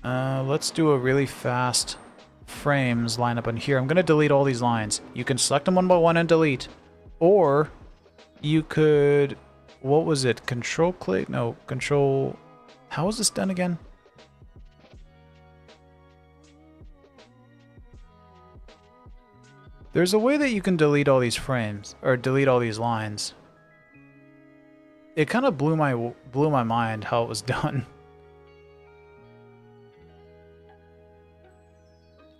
Let's do a really fast frames lineup on here. I'm going to delete all these lines. You can select them one by one and delete. Or you could, what was it? Control click? No, control. How is this done again? There's a way that you can delete all these frames, or delete all these lines. It kind of blew my mind how it was done.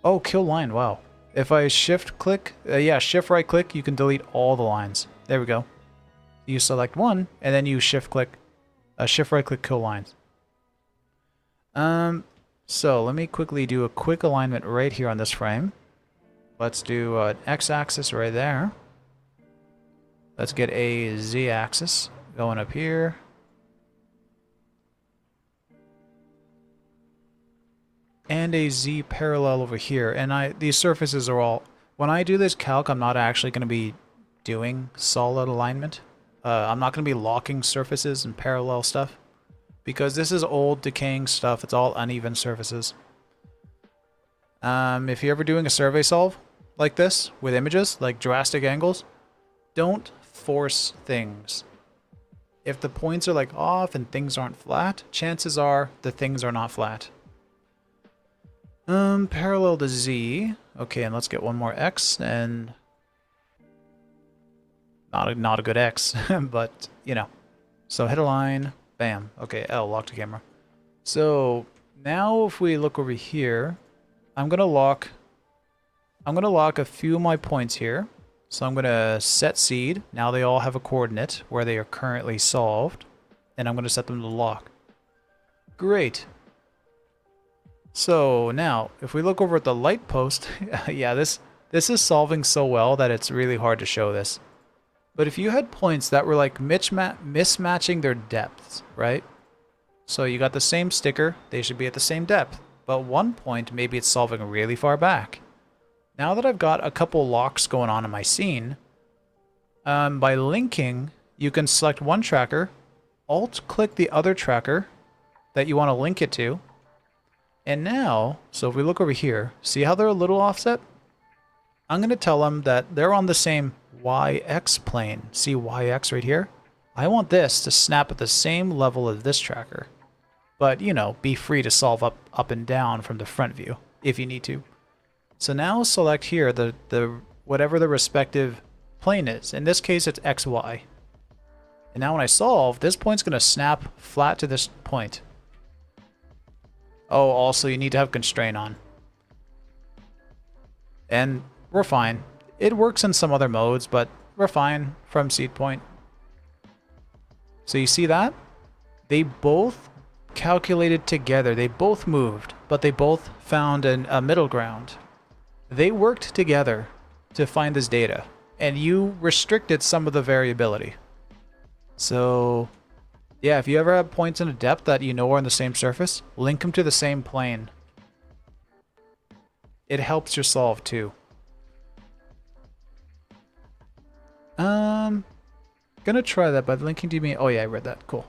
Oh, kill line, wow. If I shift click, yeah, shift right click, you can delete all the lines. There we go. You select one, and then you shift right click, kill lines. So let me quickly do a quick alignment right here on this frame. Let's do an x-axis right there. Let's get a z-axis going up here. And a z parallel over here. And these surfaces are all... When I do this calc, I'm not actually going to be doing solid alignment. I'm not going to be locking surfaces and parallel stuff. Because this is old, decaying stuff. It's all uneven surfaces. If you're ever doing a survey solve like this, with images, like drastic angles, don't force things. If the points are like off and things aren't flat, chances are the things are not flat. Parallel to Z. Okay, and let's get one more X, and not a good X, but you know. So hit a line, bam. Okay, L, lock to camera. So now if we look over here, I'm gonna lock a few of my points here. So I'm gonna set seed. Now they all have a coordinate where they are currently solved, and I'm gonna set them to lock. Great. So now, if we look over at the light post, yeah, this is solving so well that it's really hard to show this. But if you had points that were like mismatching their depths, right? So you got the same sticker, they should be at the same depth. But one point, maybe it's solving really far back. Now that I've got a couple locks going on in my scene, by linking, you can select one tracker, alt-click the other tracker that you want to link it to, and now, so if we look over here, see how they're a little offset? I'm going to tell them that they're on the same YX plane. See YX right here? I want this to snap at the same level as this tracker. But, you know, be free to solve up and down from the front view if you need to. So now select here the whatever the respective plane is. In this case, it's XY. And now when I solve, this point's going to snap flat to this point. Oh, also you need to have constraint on. And we're fine. It works in some other modes, but we're fine from seed point. So you see that? They both calculated together. They both moved, but they both found a middle ground. They worked together to find this data, and you restricted some of the variability. So yeah, if you ever have points in a depth that you know are on the same surface, link them to the same plane. It helps your solve too. Gonna try that by linking to me. Oh yeah, I read that. Cool.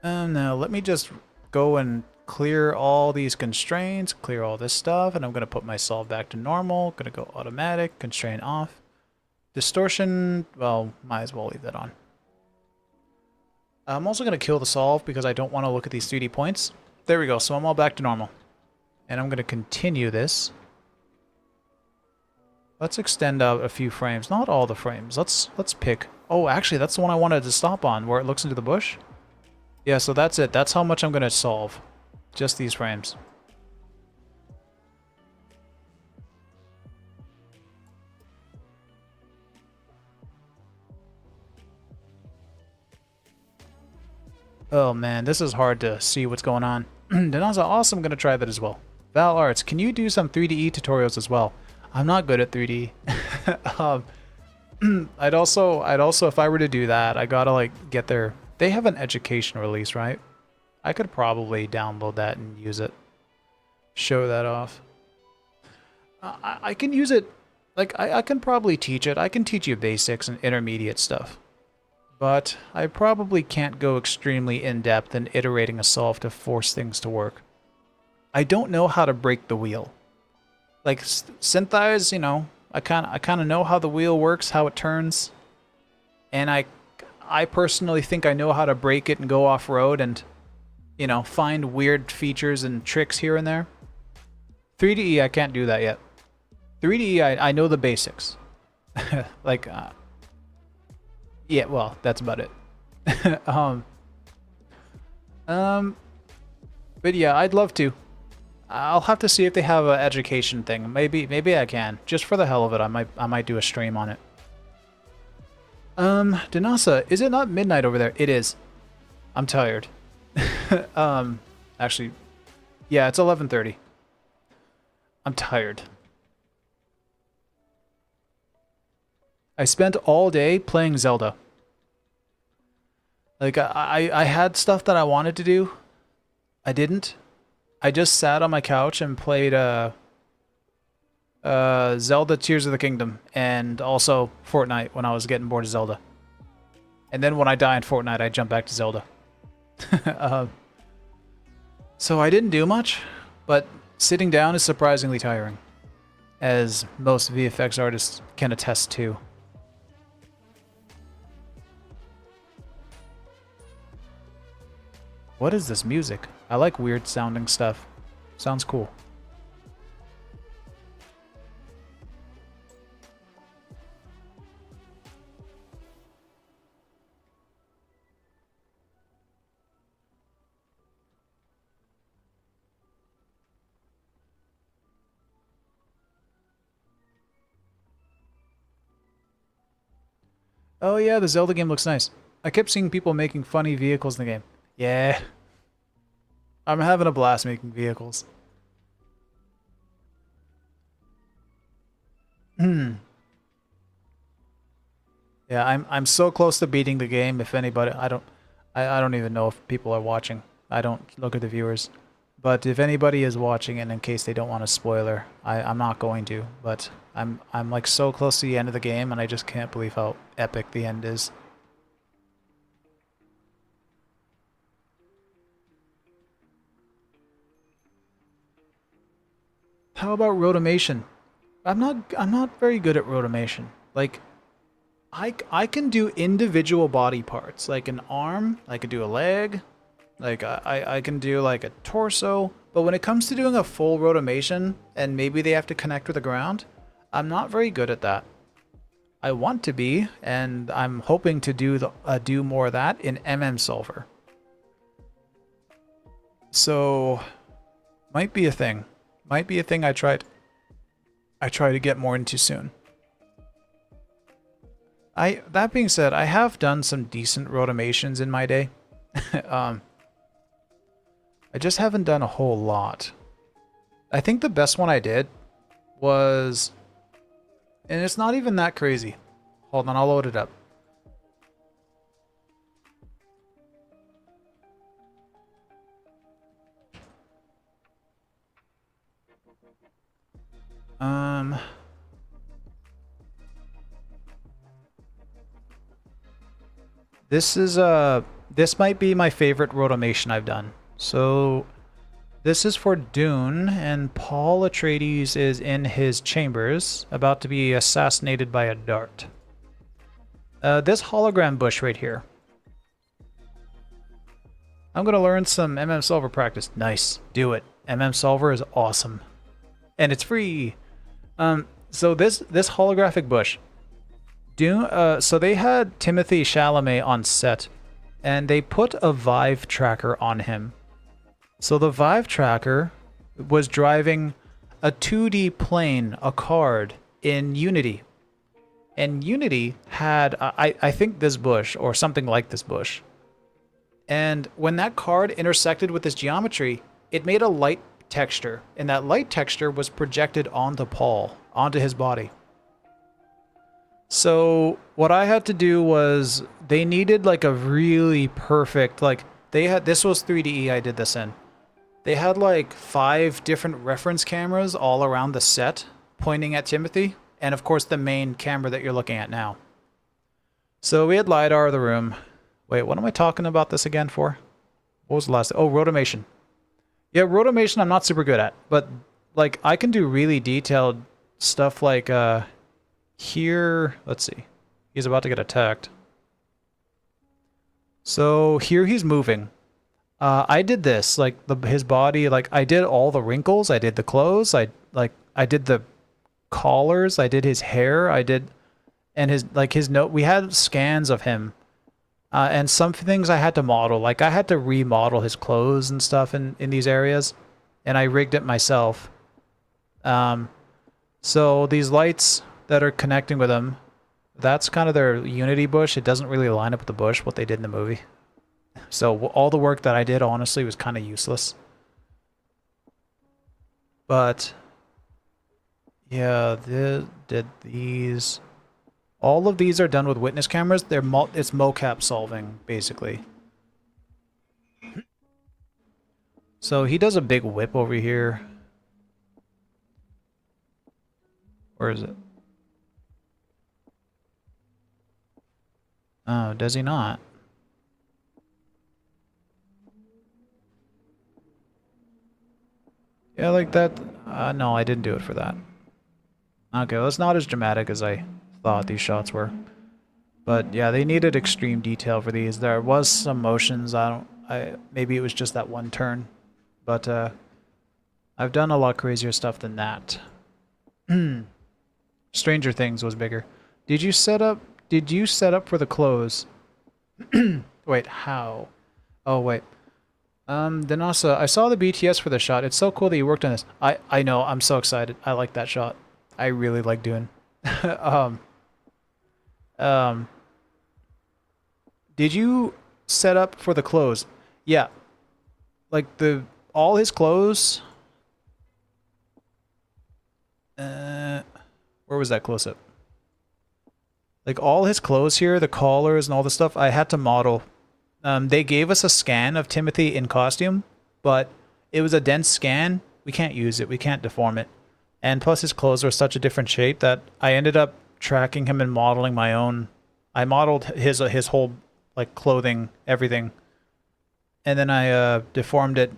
Now let me just go and clear all these constraints, clear all this stuff, and I'm gonna put my solve back to normal. Gonna go automatic, constraint off. Distortion, well, might as well leave that on. I'm also going to kill the solve because I don't want to look at these 3D points. There we go, so I'm all back to normal. And I'm going to continue this. Let's extend out a few frames, not all the frames. Let's pick. Oh, actually, that's the one I wanted to stop on, where it looks into the bush. Yeah, so that's it. That's how much I'm going to solve. Just these frames. Oh man, this is hard to see what's going on. Denaza, awesome, I'm going to try that as well. Val Arts, can you do some 3D tutorials as well? I'm not good at 3D. I'd also, if I were to do that, I gotta like get their... They have an education release, right? I could probably download that and use it. Show that off. I can use it, like I can probably teach it. I can teach you basics and intermediate stuff. But I probably can't go extremely in-depth in iterating a solve to force things to work. I don't know how to break the wheel. Like, Synthize, you know, I kind of know how the wheel works, how it turns. And I personally think I know how to break it and go off-road and, you know, find weird features and tricks here and there. 3DE, I can't do that yet. 3DE, I know the basics. Like, yeah, well, that's about it. But yeah, I'd love to. I'll have to see if they have an education thing. Maybe I can. Just for the hell of it, I might do a stream on it. Danasa, is it not midnight over there? It is. I'm tired. Actually, yeah, it's 11:30. I'm tired. I spent all day playing Zelda. Like, I had stuff that I wanted to do. I didn't. I just sat on my couch and played Zelda Tears of the Kingdom and also Fortnite when I was getting bored of Zelda. And then when I die in Fortnite, I jump back to Zelda. So I didn't do much, but sitting down is surprisingly tiring, as most VFX artists can attest to. What is this music? I like weird sounding stuff. Sounds cool. Oh yeah, the Zelda game looks nice. I kept seeing people making funny vehicles in the game. Yeah. I'm having a blast making vehicles. Yeah, I'm so close to beating the game. If anybody, I don't even know if people are watching. I don't look at the viewers. But if anybody is watching, and in case they don't want a spoiler, I'm not going to. But I'm like so close to the end of the game, and I just can't believe how epic the end is. How about rotomation? I'm not very good at rotomation. Like, I can do individual body parts, like an arm. I could do a leg. Like I can do like a torso. But when it comes to doing a full rotomation, and maybe they have to connect with the ground, I'm not very good at that. I want to be, and I'm hoping to do more of that in Solver. So, might be a thing. Might be a thing I try to get more into soon. That being said, I have done some decent rotomations in my day. I just haven't done a whole lot. I think the best one I did was, and it's not even that crazy. Hold on, I'll load it up. This might be my favorite rotomation I've done. So this is for Dune, and Paul Atreides is in his chambers, about to be assassinated by a dart. This hologram bush right here. I'm gonna learn some Solver practice. Nice, do it. Solver is awesome, and it's free. So this holographic bush. So they had Timothée Chalamet on set, and they put a Vive tracker on him. So the Vive tracker was driving a 2D plane, a card, in Unity. And Unity had, I think, this bush, or something like this bush. And when that card intersected with this geometry, it made a light texture. And that light texture was projected onto Paul, onto his body. So what I had to do was, they needed like a really perfect, like this was 3DE I did this in. They had like 5 different reference cameras all around the set pointing at Timothy, and of course the main camera that you're looking at now. So we had LiDAR of the room. Wait, what am I talking about this again for? What was the last? Oh, rotomation. Yeah, rotomation I'm not super good at, but like I can do really detailed stuff like here, let's see. He's about to get attacked. So here he's moving. I did this, like his body, like I did all the wrinkles, I did the clothes, I did the collars, I did his hair, I did and his note. We had scans of him, and some things I had to model. Like I had to remodel his clothes and stuff in these areas, and I rigged it myself. So these lights that are connecting with him, that's kind of their unity bush. It doesn't really line up with the bush what they did in the movie. So all the work that I did honestly was kind of useless. But yeah, did these. All of these are done with witness cameras. It's mocap solving, basically. So he does a big whip over here. Where is it? Oh, does he not? Yeah, like that. No, I didn't do it for that. Okay, well, it's not as dramatic as I thought these shots were. But yeah, they needed extreme detail for these. There was some motions. Maybe it was just that one turn. But I've done a lot crazier stuff than that. Stranger Things was bigger. Did you set up for the clothes? Wait, how? Oh wait. Danasa, I saw the BTS for the shot. It's so cool that you worked on this. I know, I'm so excited. I like that shot. I really like doing. Did you set up for the clothes? Yeah. Like all his clothes. Where was that close up? Like all his clothes here, the collars and all the stuff, I had to model. They gave us a scan of Timothy in costume, but it was a dense scan. We can't use it. We can't deform it. And plus his clothes were such a different shape that I ended up tracking him and modeling my own. I modeled his whole like clothing, everything. And then I deformed it.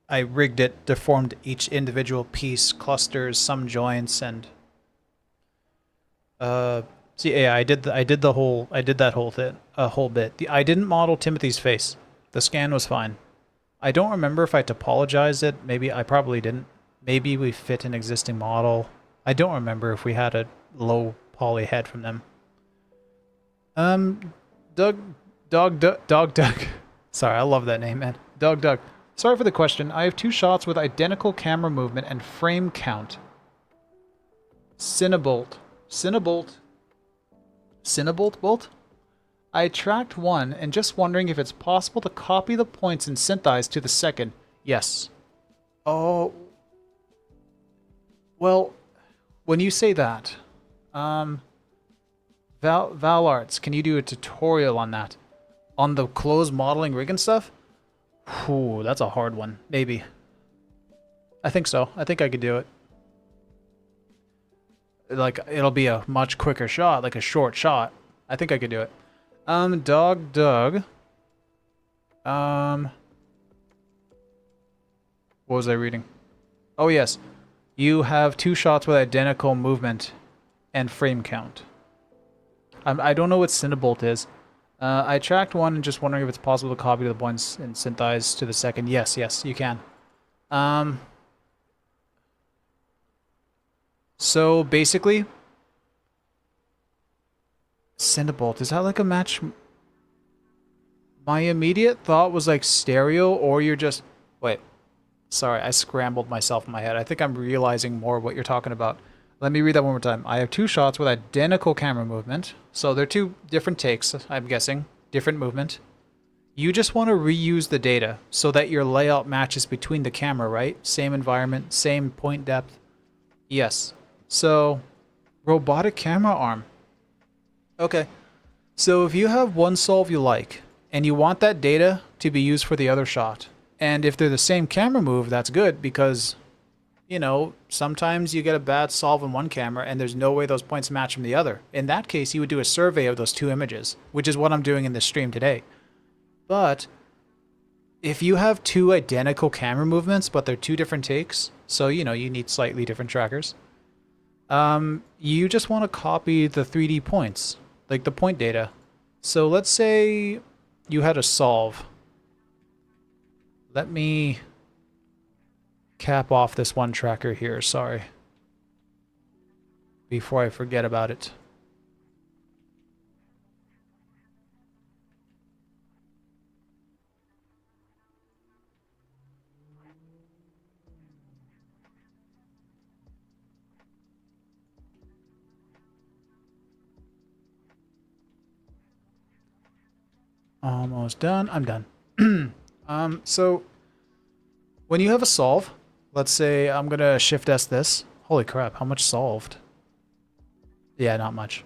I rigged it, deformed each individual piece, clusters, some joints, and see, yeah, I did that whole thing, a whole bit. I didn't model Timothy's face. The scan was fine. I don't remember if I topologized it. Maybe I probably didn't. Maybe we fit an existing model. I don't remember if we had a low poly head from them. Doug. Sorry, I love that name, man. Doug. Sorry for the question. I have 2 shots with identical camera movement and frame count. Cinnabolt bolt? I tracked one and just wondering if it's possible to copy the points and synthesize to the second. Yes. Oh. Well, when you say that, ValArts, can you do a tutorial on that? On the clothes modeling rig and stuff? Whew, that's a hard one. Maybe. I think so. I think I could do it. Like, it'll be a much quicker shot, like a short shot. I think I could do it. Doug. What was I reading? Oh, yes. You have 2 shots with identical movement and frame count. I don't know what Cinnabolt is. I tracked one and just wondering if it's possible to copy the points and synthesize to the second. Yes, you can. So basically, Cinnabolt, is that like a match? My immediate thought was like stereo, or you're just... Wait. Sorry, I scrambled myself in my head. I think I'm realizing more of what you're talking about. Let me read that one more time. I have 2 shots with identical camera movement. So they're 2 different takes, I'm guessing. Different movement. You just want to reuse the data so that your layout matches between the camera, right? Same environment, same point depth. Yes. So, robotic camera arm. Okay. So if you have one solve you like, and you want that data to be used for the other shot, and if they're the same camera move, that's good because, you know, sometimes you get a bad solve in one camera and there's no way those points match from the other. In that case, you would do a survey of those 2 images, which is what I'm doing in this stream today. But if you have 2 identical camera movements, but they're 2 different takes, so, you know, you need slightly different trackers, you just want to copy the 3D points, like the point data. So let's say you had a solve. Let me cap off this one tracker here, sorry. Before I forget about it. Almost done. I'm done. So when you have a solve, let's say I'm gonna Shift S this. Holy crap, how much solved? Yeah, not much.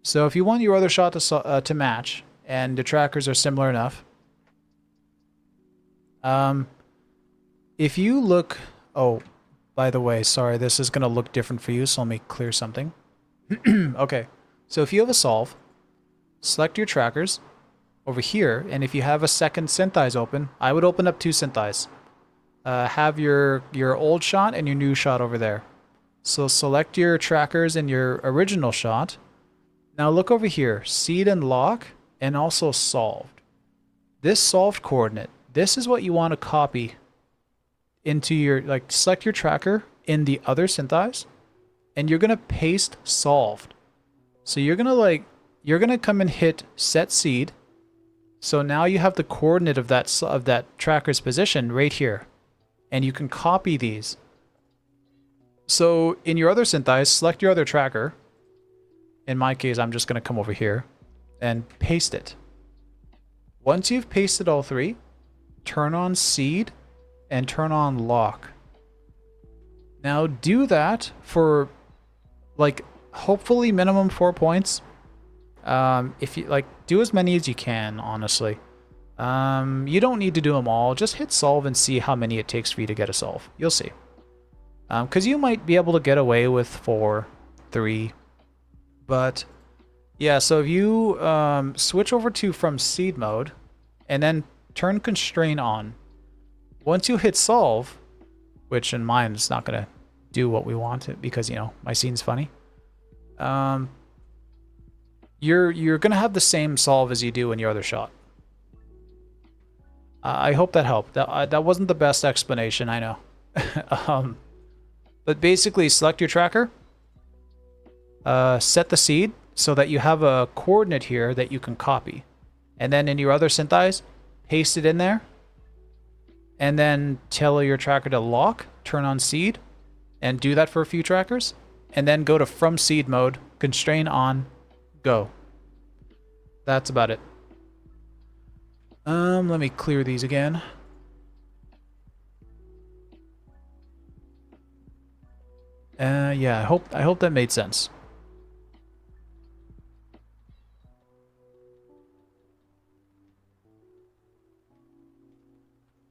So if you want your other shot to match, and the trackers are similar enough, if you look... Oh, by the way, sorry, this is gonna look different for you, so let me clear something. Okay, so if you have a solve, select your trackers over here, and if you have a second synthesize open, I would open up two synthesize. Have your old shot and your new shot over there. So select your trackers in your original shot. Now look over here, seed and lock, and also solved. This solved coordinate, this is what you want to copy into your, like, select your tracker in the other synthesize, and you're gonna paste solved. So you're gonna come and hit set seed. So now you have the coordinate of that tracker's position right here, and you can copy these. So in your other synthesize, select your other tracker. In my case, I'm just gonna come over here and paste it. Once you've pasted all three, turn on seed and turn on lock. Now do that for, like, hopefully minimum 4 points. If you like, do as many as you can, honestly. You don't need to do them all. Just hit solve and see how many it takes for you to get a solve. You'll see. Because you might be able to get away with 4, 3. But yeah, so if you switch over to from seed mode and then turn constrain on. Once you hit solve, which in mine is not going to do what we want it because, you know, my scene's funny. You're going to have the same solve as you do in your other shot. I hope that helped. That wasn't the best explanation, I know. But basically, select your tracker, set the seed so that you have a coordinate here that you can copy. And then in your other synthesize, paste it in there. And then tell your tracker to lock, turn on seed, and do that for a few trackers. And then go to from seed mode, constrain on, go. That's about it. Let me clear these again. Yeah, I hope that made sense.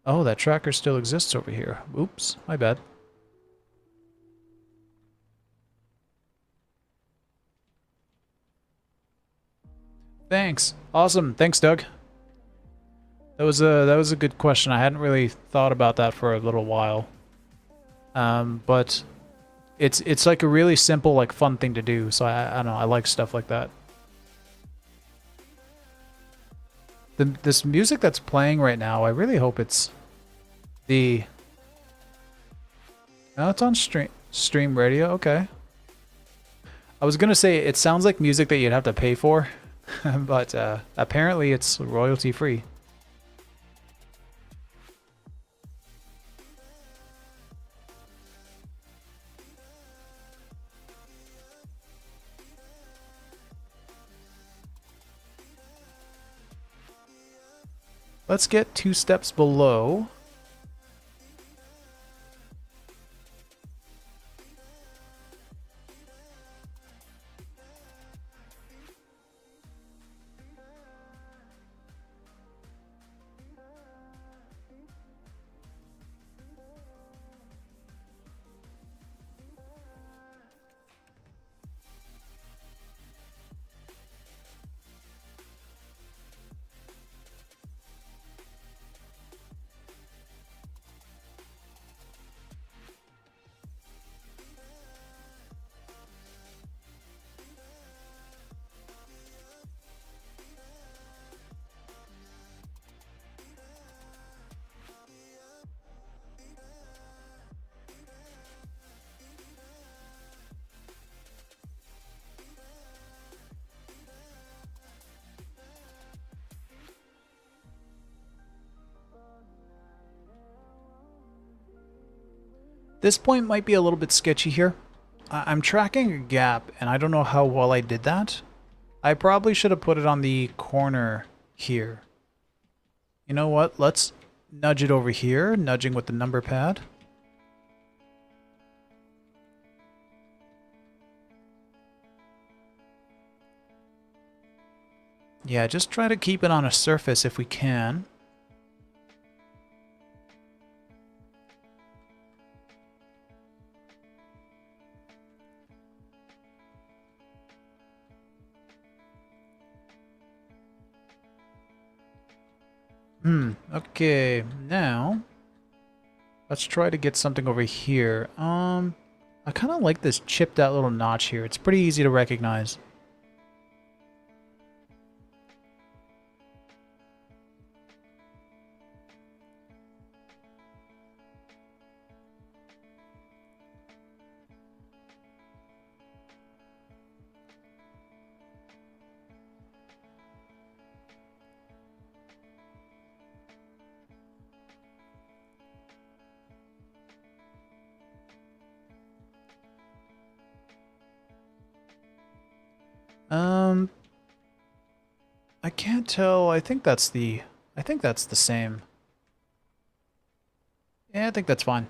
Oh, that tracker still exists over here. Oops, my bad. Thanks. Awesome. Thanks, Doug. That was a good question. I hadn't really thought about that for a little while. But it's like a really simple, like, fun thing to do. So I don't know. I like stuff like that. This music that's playing right now, I really hope it's the... No, it's on stream radio. Okay. I was gonna say it sounds like music that you'd have to pay for, but apparently it's royalty free. Let's get 2 steps below. This point might be a little bit sketchy here. I'm tracking a gap, and I don't know how well I did that. I probably should have put it on the corner here. You know what? Let's nudge it over here, nudging with the number pad. Yeah, just try to keep it on a surface if we can. Okay, now let's try to get something over here. I kind of like this chipped out little notch here. It's pretty easy to recognize. I can't tell. I think that's the same. Yeah, I think that's fine.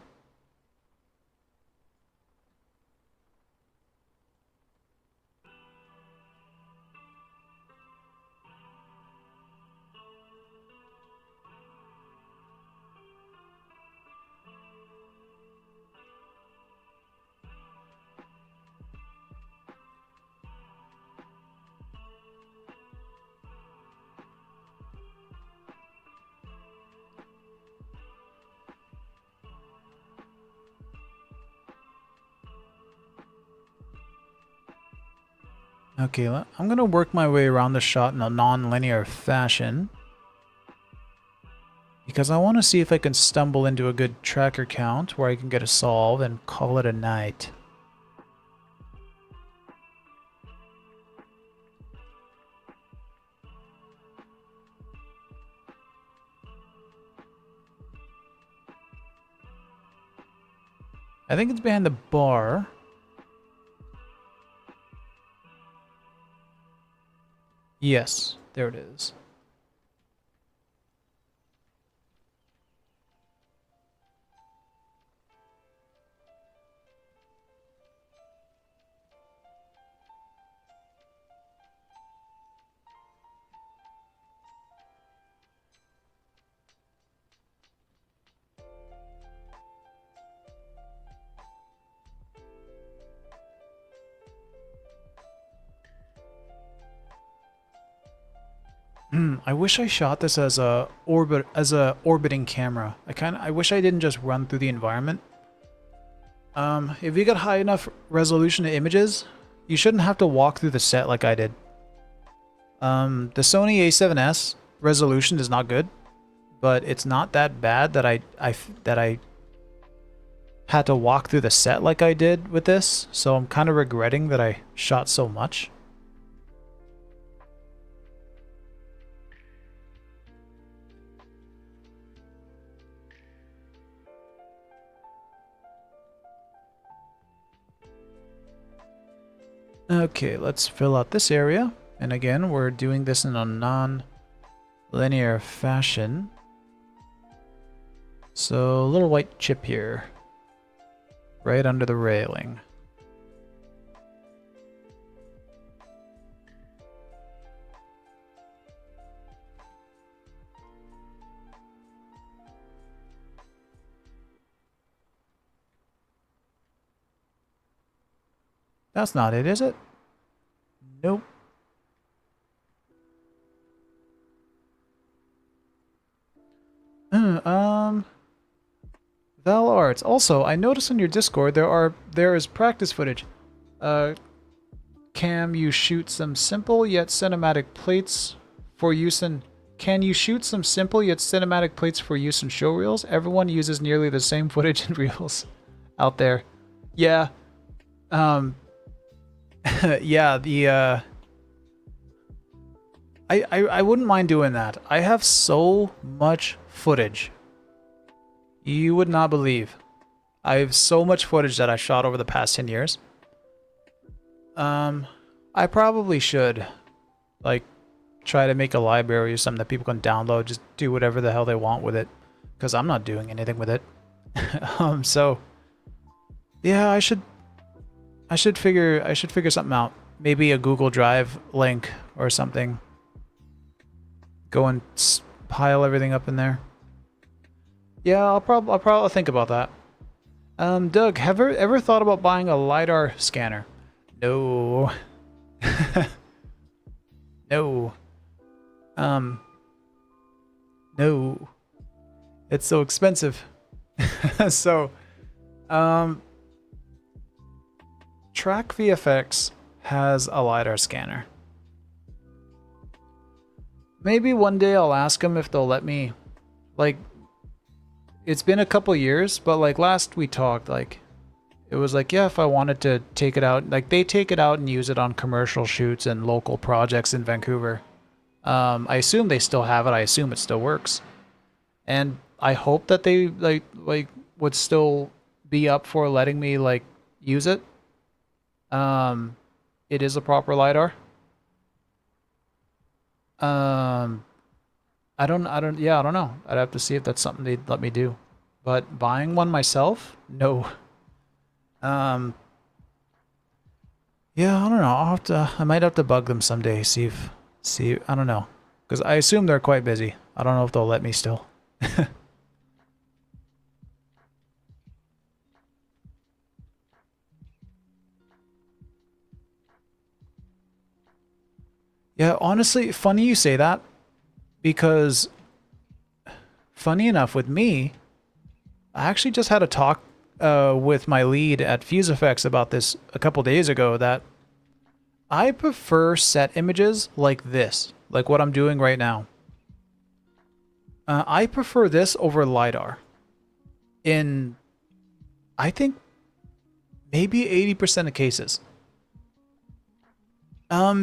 Okay, I'm gonna work my way around the shot in a non-linear fashion. Because I want to see if I can stumble into a good tracker count where I can get a solve and call it a night. I think it's behind the bar. Yes, there it is. I wish I shot this as a orbiting camera. I wish I didn't just run through the environment. If you get high enough resolution images, you shouldn't have to walk through the set like I did. The Sony A7S resolution is not good, but it's not that bad that I had to walk through the set like I did with this. So I'm kind of regretting that I shot so much. Okay, let's fill out this area. And again, we're doing this in a non-linear fashion. So a little white chip here. Right under the railing. That's not it, is it? Nope. Val Arts. Also, I noticed in your Discord there is practice footage. Can you shoot some simple yet cinematic plates for use in showreels? Everyone uses nearly the same footage in reels out there. Yeah. Yeah, I wouldn't mind doing that. I have so much footage. You would not believe. I have so much footage that I shot over the past 10 years. I probably should, like, try to make a library or something that people can download, just do whatever the hell they want with it, because I'm not doing anything with it. So yeah, I should figure something out. Maybe a Google Drive link or something. Go and pile everything up in there. Yeah, I'll probably think about that. Doug, have you ever thought about buying a LiDAR scanner? No. No. No. It's so expensive. So, Track VFX has a LiDAR scanner. Maybe one day I'll ask them if they'll let me, like, it's been a couple years, but like last we talked, like, it was like, yeah, if I wanted to take it out, like they take it out and use it on commercial shoots and local projects in Vancouver. I assume they still have it. I assume it still works. And I hope that they like would still be up for letting me like use it. It is a proper LiDAR. I don't know. I'd have to see if that's something they'd let me do. But buying one myself? No. Yeah, I don't know. I might have to bug them someday, see, I don't know. Because I assume they're quite busy. I don't know if they'll let me still. Yeah, honestly, funny you say that. Because, funny enough, with me, I actually just had a talk with my lead at VFX about this a couple days ago, that I prefer set images like this, like what I'm doing right now. I prefer this over LiDAR. In, I think, maybe 80% of cases.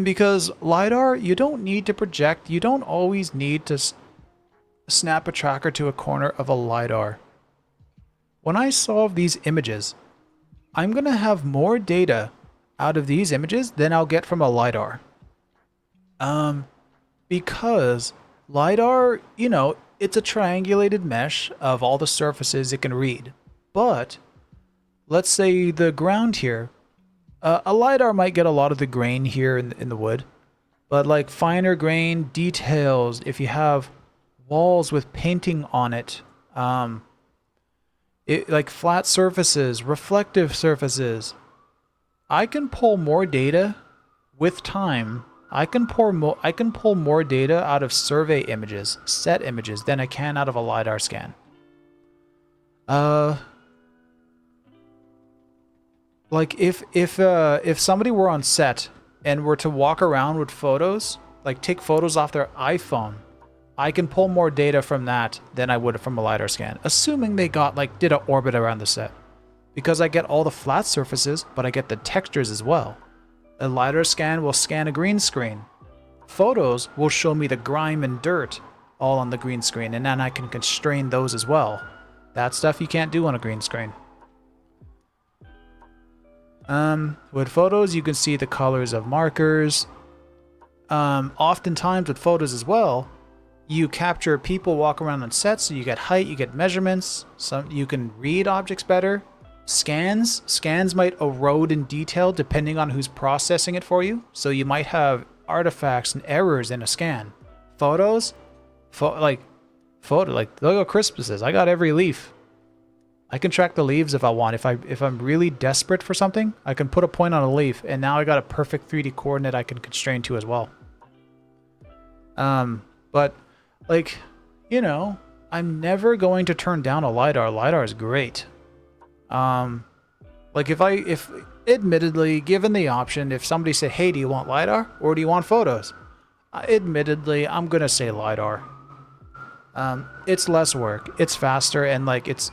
Because LiDAR, you don't need to project. You don't always need to snap a tracker to a corner of a LiDAR. When I solve these images, I'm going to have more data out of these images than I'll get from a LiDAR. Because LiDAR, you know, it's a triangulated mesh of all the surfaces it can read. But let's say the ground here, a LiDAR might get a lot of the grain here in the wood, but like finer grain details, if you have walls with painting on it, like flat surfaces, reflective surfaces, I can pull more data with time. I can pull more data out of survey images, set images, than I can out of a LiDAR scan. Like if somebody were on set and were to walk around with photos, like take photos off their iPhone, I can pull more data from that than I would from a LiDAR scan, assuming they did an orbit around the set. Because I get all the flat surfaces, but I get the textures as well. A LiDAR scan will scan a green screen. Photos will show me the grime and dirt all on the green screen, and then I can constrain those as well. That stuff you can't do on a green screen. With photos, you can see the colors of markers. Oftentimes with photos as well, you capture people walk around on set, so you get height, you get measurements. You can read objects better. Scans might erode in detail depending on who's processing it for you. So you might have artifacts and errors in a scan. Photos, look how crisp this is. I got every leaf. I can track the leaves if I want. If I'm really desperate for something, I can put a point on a leaf, and now I got a perfect 3D coordinate I can constrain to as well. But like, you know, I'm never going to turn down a LiDAR. LiDAR is great. Like if admittedly, given the option, if somebody said, hey, do you want LiDAR or do you want photos? Admittedly, I'm going to say LiDAR. It's less work. It's faster, and like it's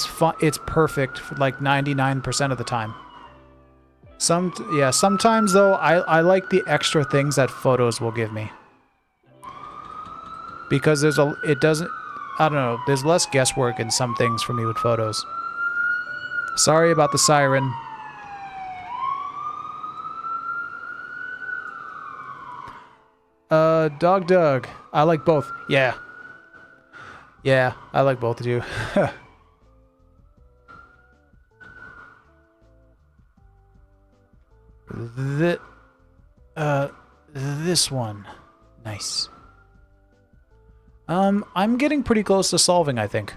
fun. It's perfect for like 99% of the time. Sometimes though, I like the extra things that photos will give me. Because there's less guesswork in some things for me with photos. Sorry about the siren. Dog Doug. I like both. Yeah. Yeah, I like both of you. This one. Nice. I'm getting pretty close to solving, I think.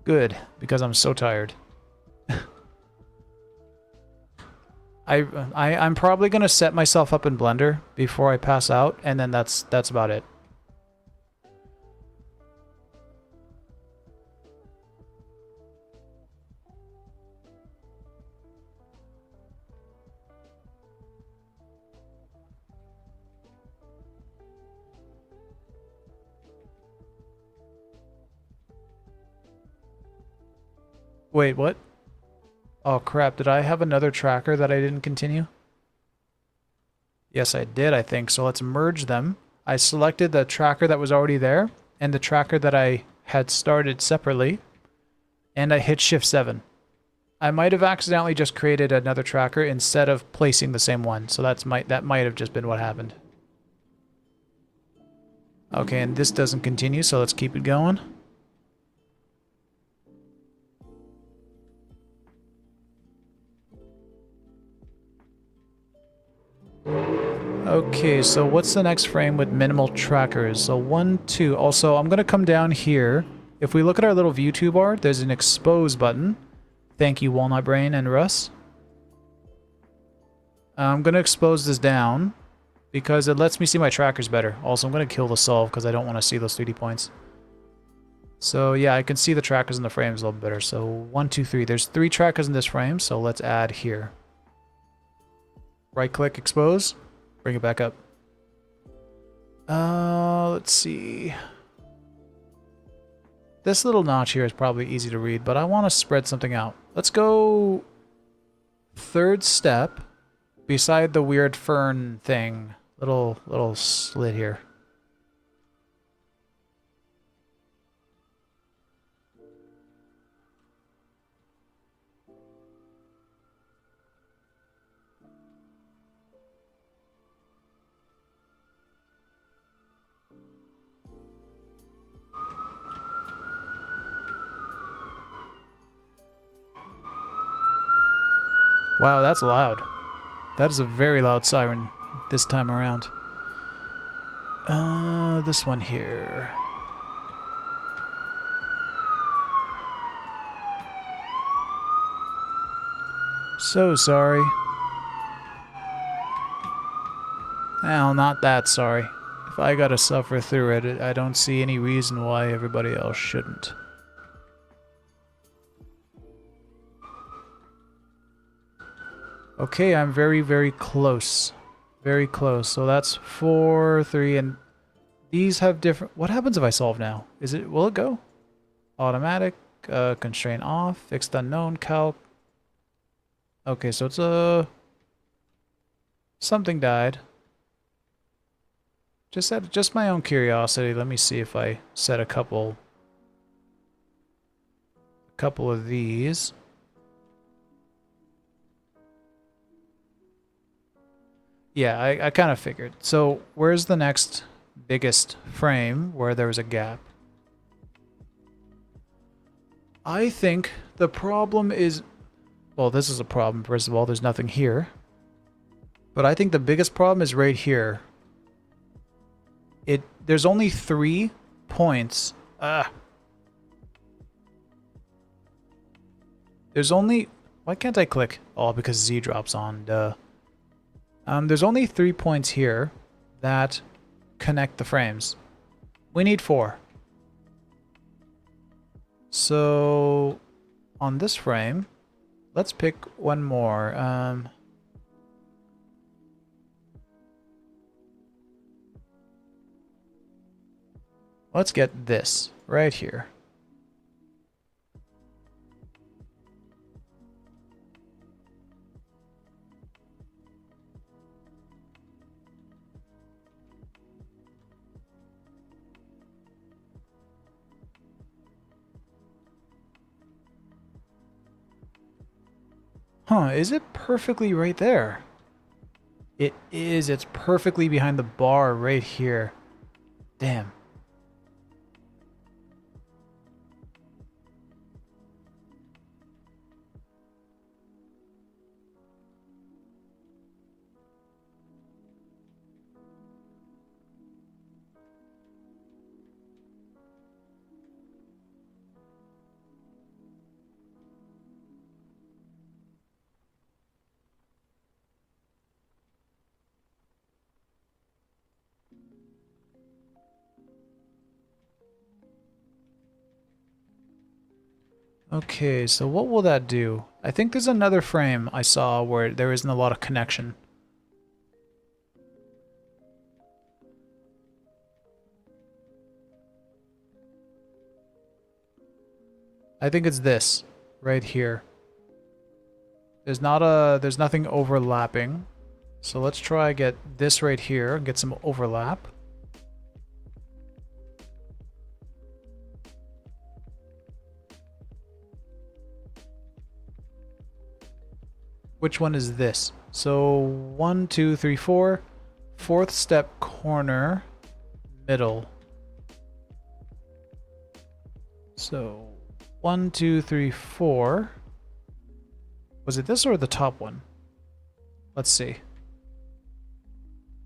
Good, because I'm so tired. I'm probably gonna set myself up in Blender before I pass out, and then that's about it. Wait, what? Oh crap, did I have another tracker that I didn't continue? Yes, I did, I think. So let's merge them. I selected the tracker that was already there and the tracker that I had started separately, and I hit Shift 7. I might have accidentally just created another tracker instead of placing the same one, so that might have just been what happened. Okay, and this doesn't continue, so let's keep it going. Okay, so what's the next frame with minimal trackers? So 1, 2. Also, I'm going to come down here. If we look at our little view toolbar, there's an expose button. Thank you, Walnut Brain and Russ. I'm going to expose this down because it lets me see my trackers better. Also, I'm going to kill the solve because I don't want to see those 3D points. So yeah, I can see the trackers in the frames a little better. So 1, 2, 3. There's 3 trackers in this frame, so let's add here. Right-click, expose. Bring it back up. Let's see. This little notch here is probably easy to read, but I want to spread something out. Let's go third step beside the weird fern thing. Little slit here. Wow, that's loud. That is a very loud siren this time around. This one here. So sorry. Well, not that sorry. If I gotta suffer through it, I don't see any reason why everybody else shouldn't. Okay, I'm very, very close. Very close. So that's 4, 3, and these have different... What happens if I solve now? Will it go? Automatic, constraint off, fixed unknown, calc. Okay, so it's a... Something died. Just my own curiosity, let me see if I set a couple of these. Yeah, I kind of figured. So where's the next biggest frame where there was a gap? I think the problem is... Well, this is a problem, first of all. There's nothing here. But I think the biggest problem is right here. There's only 3 points. There's only... Why can't I click? Oh, because Z drops on. Duh. There's only 3 points here that connect the frames. We need 4. So on this frame, let's pick one more. Let's get this right here. Huh, is it perfectly right there? It is. It's perfectly behind the bar right here. Damn. Okay, so what will that do? I think there's another frame I saw where there isn't a lot of connection. I think it's this right here. There's nothing overlapping. So let's try get this right here and get some overlap. Which one is this? So 1, 2, 3, 4. Fourth step corner, middle. So 1, 2, 3, 4. Was it this or the top one? Let's see.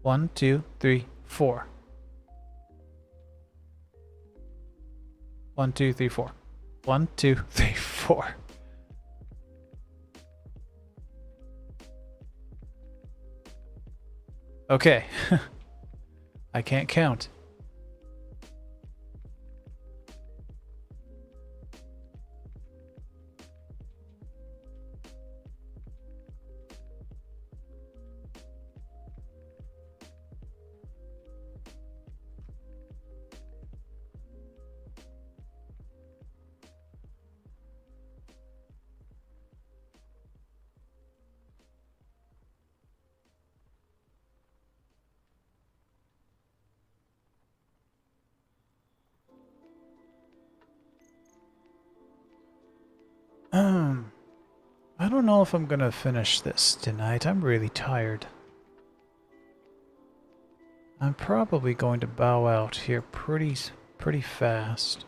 1, 2, 3, 4. 1, 2, 3, 4. 1, 2, 3, 4. Okay. I can't count. I don't know if I'm gonna finish this tonight. I'm really tired. I'm probably going to bow out here pretty fast.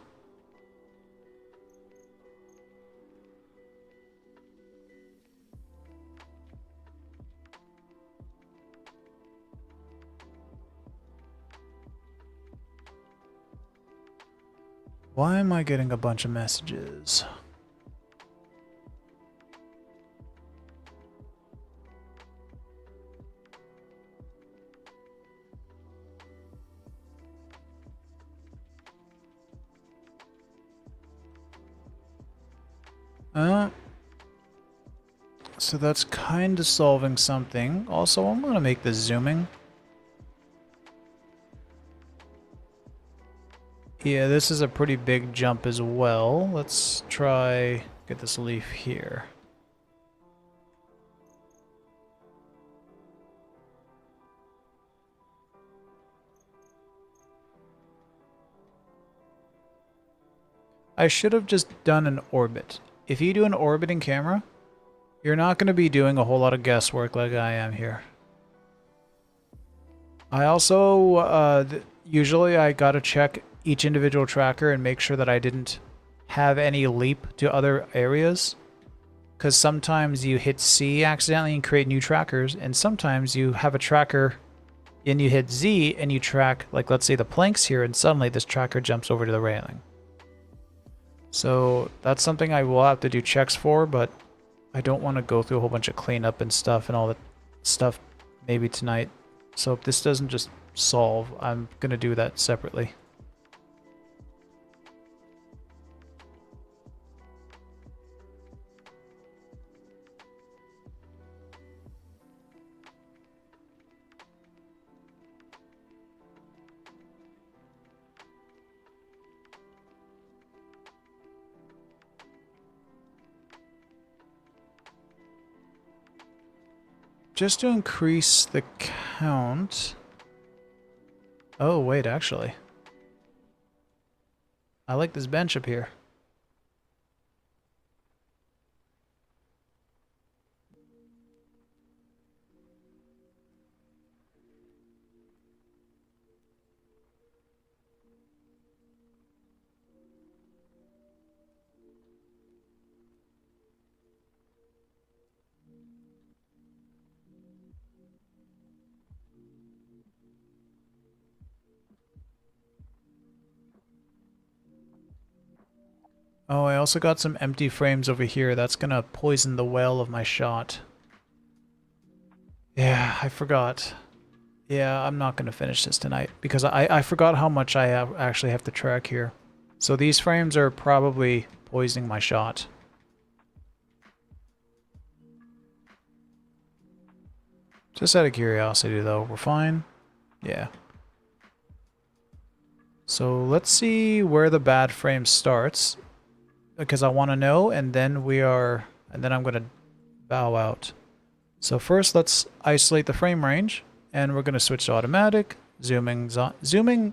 Why am I getting a bunch of messages? So that's kind of solving something. Also, I'm going to make this zooming. Yeah, this is a pretty big jump as well. Let's try get this leaf here. I should have just done an orbit. If you do an orbiting camera, you're not going to be doing a whole lot of guesswork like I am here. I also, usually I gotta check each individual tracker and make sure that I didn't have any leap to other areas. Because sometimes you hit C accidentally and create new trackers, and sometimes you have a tracker and you hit Z and you track, like let's say the planks here, and suddenly this tracker jumps over to the railing. So that's something I will have to do checks for, but I don't want to go through a whole bunch of cleanup and stuff and all that stuff maybe tonight. So if this doesn't just solve, I'm going to do that separately. Just to increase the count. Oh, wait, actually. I like this bench up here. Oh, I also got some empty frames over here. That's gonna poison the well of my shot. Yeah, I forgot. Yeah, I'm not gonna finish this tonight because I forgot how much I actually have to track here. So these frames are probably poisoning my shot. Just out of curiosity though, we're fine? Yeah. So let's see where the bad frame starts. Because I want to know, and then I'm going to bow out. So first let's isolate the frame range, and we're going to switch to automatic. Zooming,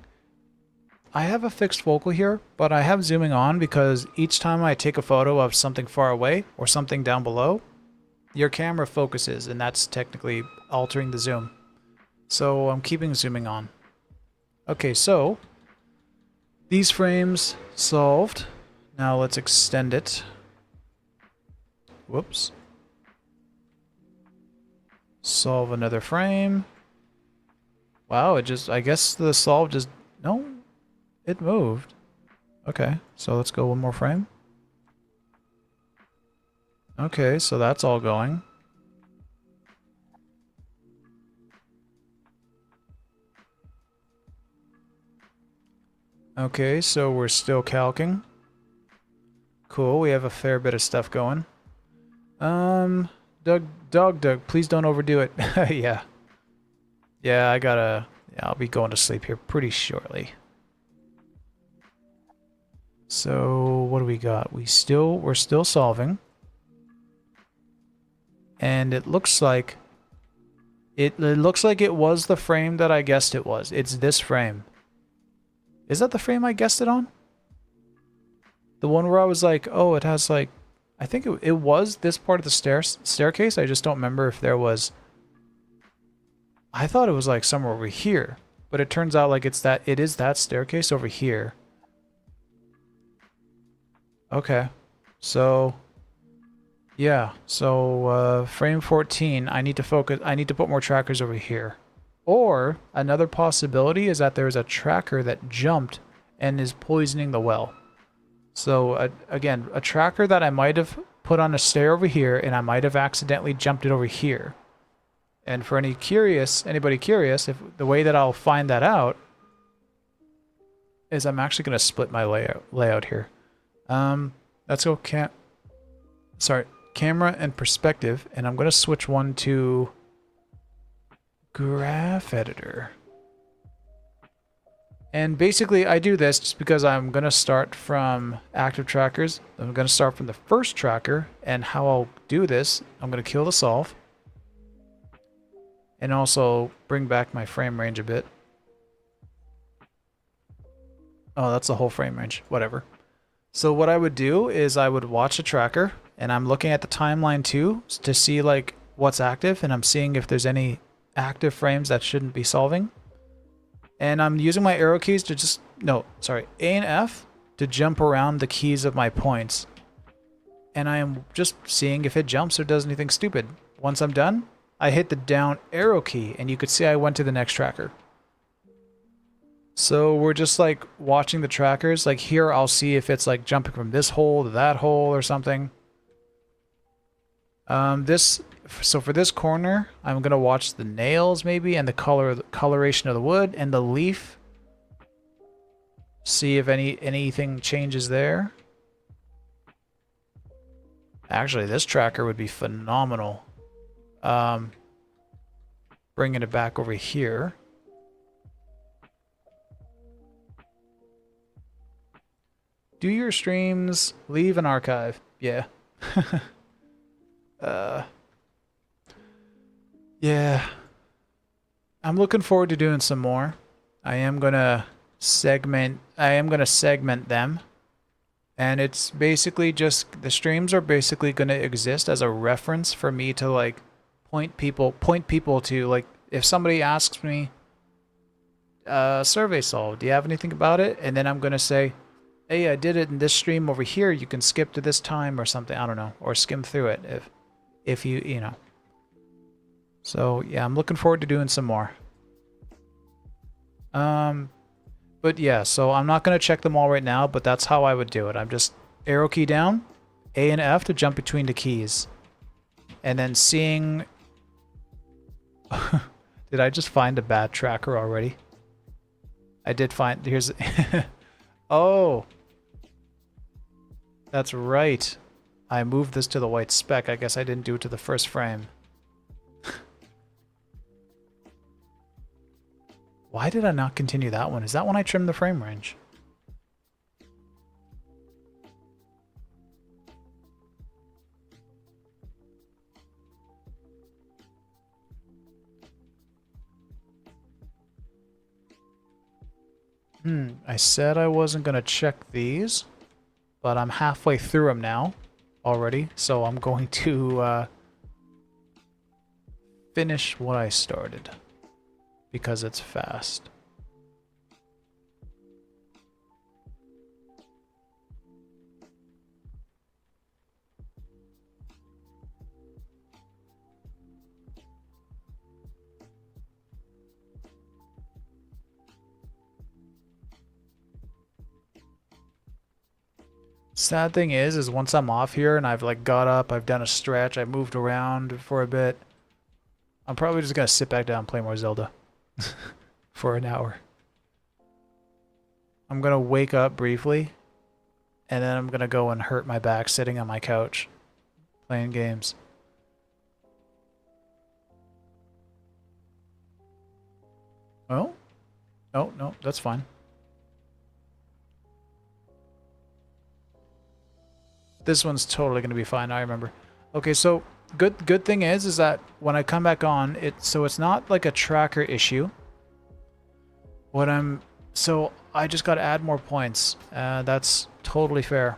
I have a fixed focal here, but I have zooming on because each time I take a photo of something far away or something down below, your camera focuses, and that's technically altering the zoom. So I'm keeping zooming on. Okay, so these frames solved. Now let's extend it. Whoops. Solve another frame. Wow, I guess the solve just, no, it moved. Okay, so let's go one more frame. Okay, so that's all going. Okay, so we're still calcing. Cool, we have a fair bit of stuff going. Doug, please don't overdo it. Yeah. Yeah, I'll be going to sleep here pretty shortly. So, what do we got? We're still solving. And it looks like it was the frame that I guessed it was. It's this frame. Is that the frame I guessed it on? The one where I was like, oh, it has like, I think it was this part of the staircase. I just don't remember if there was. I thought it was like somewhere over here, but it turns out like it is that staircase over here. Okay, so yeah, so frame 14. I need to put more trackers over here. Or another possibility is that there's a tracker that jumped and is poisoning the well. So again, a tracker that I might have put on a stair over here, and I might have accidentally jumped it over here. And for anybody curious, if the way that I'll find that out is I'm actually going to split my layout here. Let's go camera and perspective, and I'm going to switch one to graph editor. And basically I do this just because I'm going to start from active trackers. I'm going to start from the first tracker, and how I'll do this, I'm going to kill the solve. And also bring back my frame range a bit. Oh, that's the whole frame range. Whatever. So what I would do is I would watch a tracker, and I'm looking at the timeline too to see like what's active, and I'm seeing if there's any active frames that shouldn't be solving. And I'm using my arrow keys to A and F to jump around the keys of my points. And I am just seeing if it jumps or does anything stupid. Once I'm done, I hit the down arrow key, and you could see I went to the next tracker. So we're just like watching the trackers. Like here, I'll see if it's like jumping from this hole to that hole or something. So for this corner, I'm gonna watch the nails maybe, and the coloration of the wood and the leaf. See if anything changes there. Actually, this tracker would be phenomenal. Bringing it back over here. Do your streams, leave an archive. Yeah. Yeah. I'm looking forward to doing some more. I am gonna segment them. And it's basically just, the streams are basically gonna exist as a reference for me to like point people to, like, if somebody asks me, survey solved, do you have anything about it? And then I'm gonna say, hey, I did it in this stream over here, you can skip to this time or something, I don't know, or skim through it if you know. So yeah, I'm looking forward to doing some more. But yeah, so I'm not gonna check them all right now, but that's how I would do it. I'm just arrow key down, A and F to jump between the keys. And then seeing... Did I just find a bad tracker already? I did find... Here's... Oh! That's right. I moved this to the white speck. I guess I didn't do it to the first frame. Why did I not continue that one? Is that when I trimmed the frame range? I said I wasn't going to check these, but I'm halfway through them now already, so I'm going to finish what I started because it's fast. Sad thing is once I'm off here and I've like got up, I've done a stretch, I've moved around for a bit, I'm probably just gonna sit back down and play more Zelda for an hour. I'm gonna wake up briefly and then I'm gonna go and hurt my back sitting on my couch playing games. Oh? Oh, no, that's fine. This one's totally going to be fine, I remember. Okay, so good thing is that when I come back on, it's not like a tracker issue. So I just got to add more points. That's totally fair.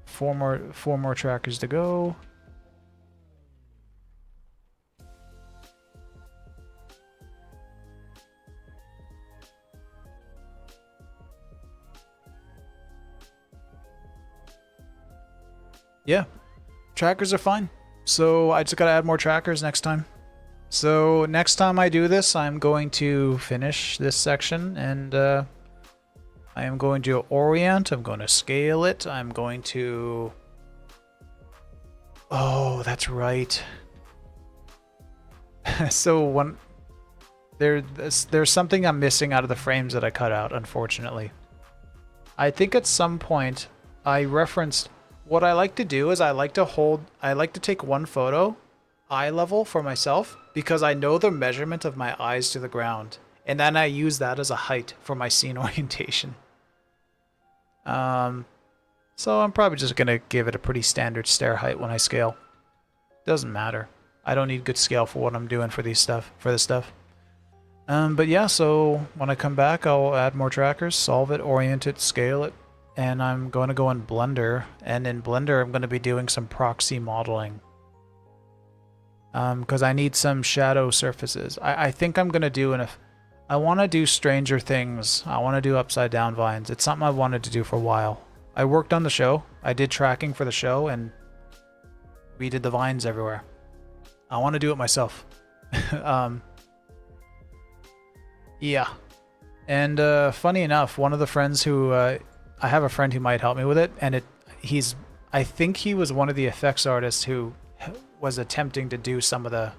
Four more trackers to go. Yeah, trackers are fine. So I just gotta add more trackers next time. So next time I do this, I'm going to finish this section and I am going to orient, I'm going to scale it, I'm going to... Oh, that's right. So there's something I'm missing out of the frames that I cut out, unfortunately. I think at some point I referenced... What I like to do is I like to take one photo, eye level for myself, because I know the measurement of my eyes to the ground. And then I use that as a height for my scene orientation. So I'm probably just going to give it a pretty standard stair height when I scale. Doesn't matter. I don't need good scale for what I'm doing for this stuff. But yeah, so when I come back, I'll add more trackers, solve it, orient it, scale it. And I'm going to go in Blender, and in Blender I'm going to be doing some proxy modeling. Because I need some shadow surfaces. I think I'm going to do I want to do Stranger Things. I want to do upside down vines. It's something I wanted to do for a while. I worked on the show. I did tracking for the show, and we did the vines everywhere. I want to do it myself. Yeah. And funny enough, one of the friends who... I have a friend who might help me with it, and I think he was one of the effects artists who was attempting to do some of the...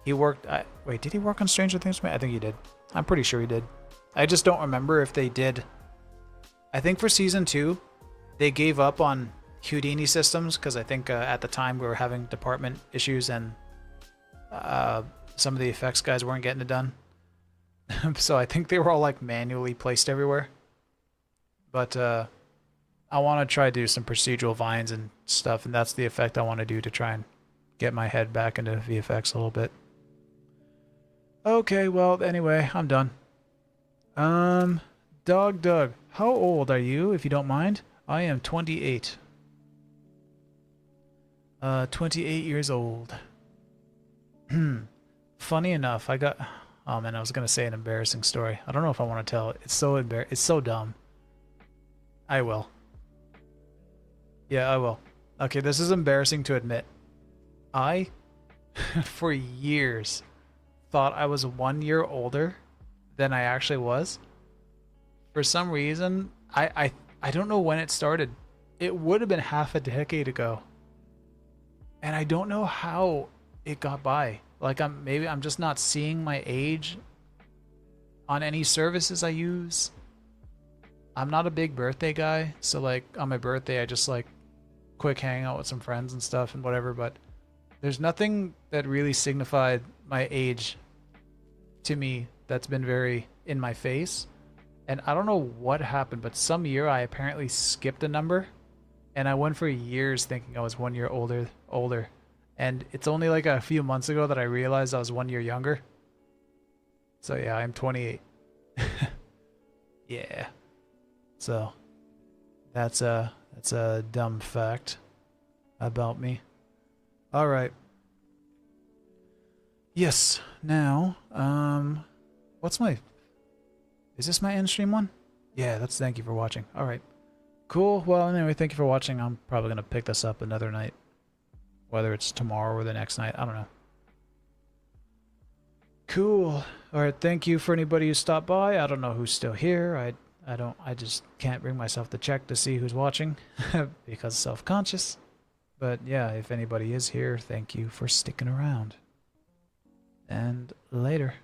He worked... wait, did he work on Stranger Things? I think he did. I'm pretty sure he did. I just don't remember if they did. I think for Season 2, they gave up on Houdini systems, because I think at the time we were having department issues, and some of the effects guys weren't getting it done. So I think they were all like manually placed everywhere. But I want to try to do some procedural vines and stuff, and that's the effect I want to do to try and get my head back into VFX a little bit. Okay, well, anyway, I'm done. Doug, how old are you, if you don't mind? I am 28. 28 years old. Funny enough, I got... Oh man, I was going to say an embarrassing story. I don't know if I want to tell it. It's so dumb. I will. Yeah, I will. Okay, this is embarrassing to admit. I, for years, thought I was 1 year older than I actually was. For some reason, I don't know when it started. It would have been half a decade ago. And I don't know how it got by. Like I'm just not seeing my age on any services I use. I'm not a big birthday guy, so like on my birthday I just like quick hang out with some friends and stuff and whatever, but there's nothing that really signified my age to me that's been very in my face. And I don't know what happened, but some year I apparently skipped a number and I went for years thinking I was 1 year older. And it's only like a few months ago that I realized I was 1 year younger. So yeah, I'm 28. Yeah. So that's a dumb fact about me. All right. Yes. Now, what's my? Is this my end stream one? Yeah. That's thank you for watching. All right. Cool. Well, anyway, thank you for watching. I'm probably gonna pick this up another night, whether it's tomorrow or the next night. I don't know. Cool. All right. Thank you for anybody who stopped by. I don't know who's still here. I just can't bring myself to check to see who's watching because self-conscious. But yeah, if anybody is here, thank you for sticking around. And later.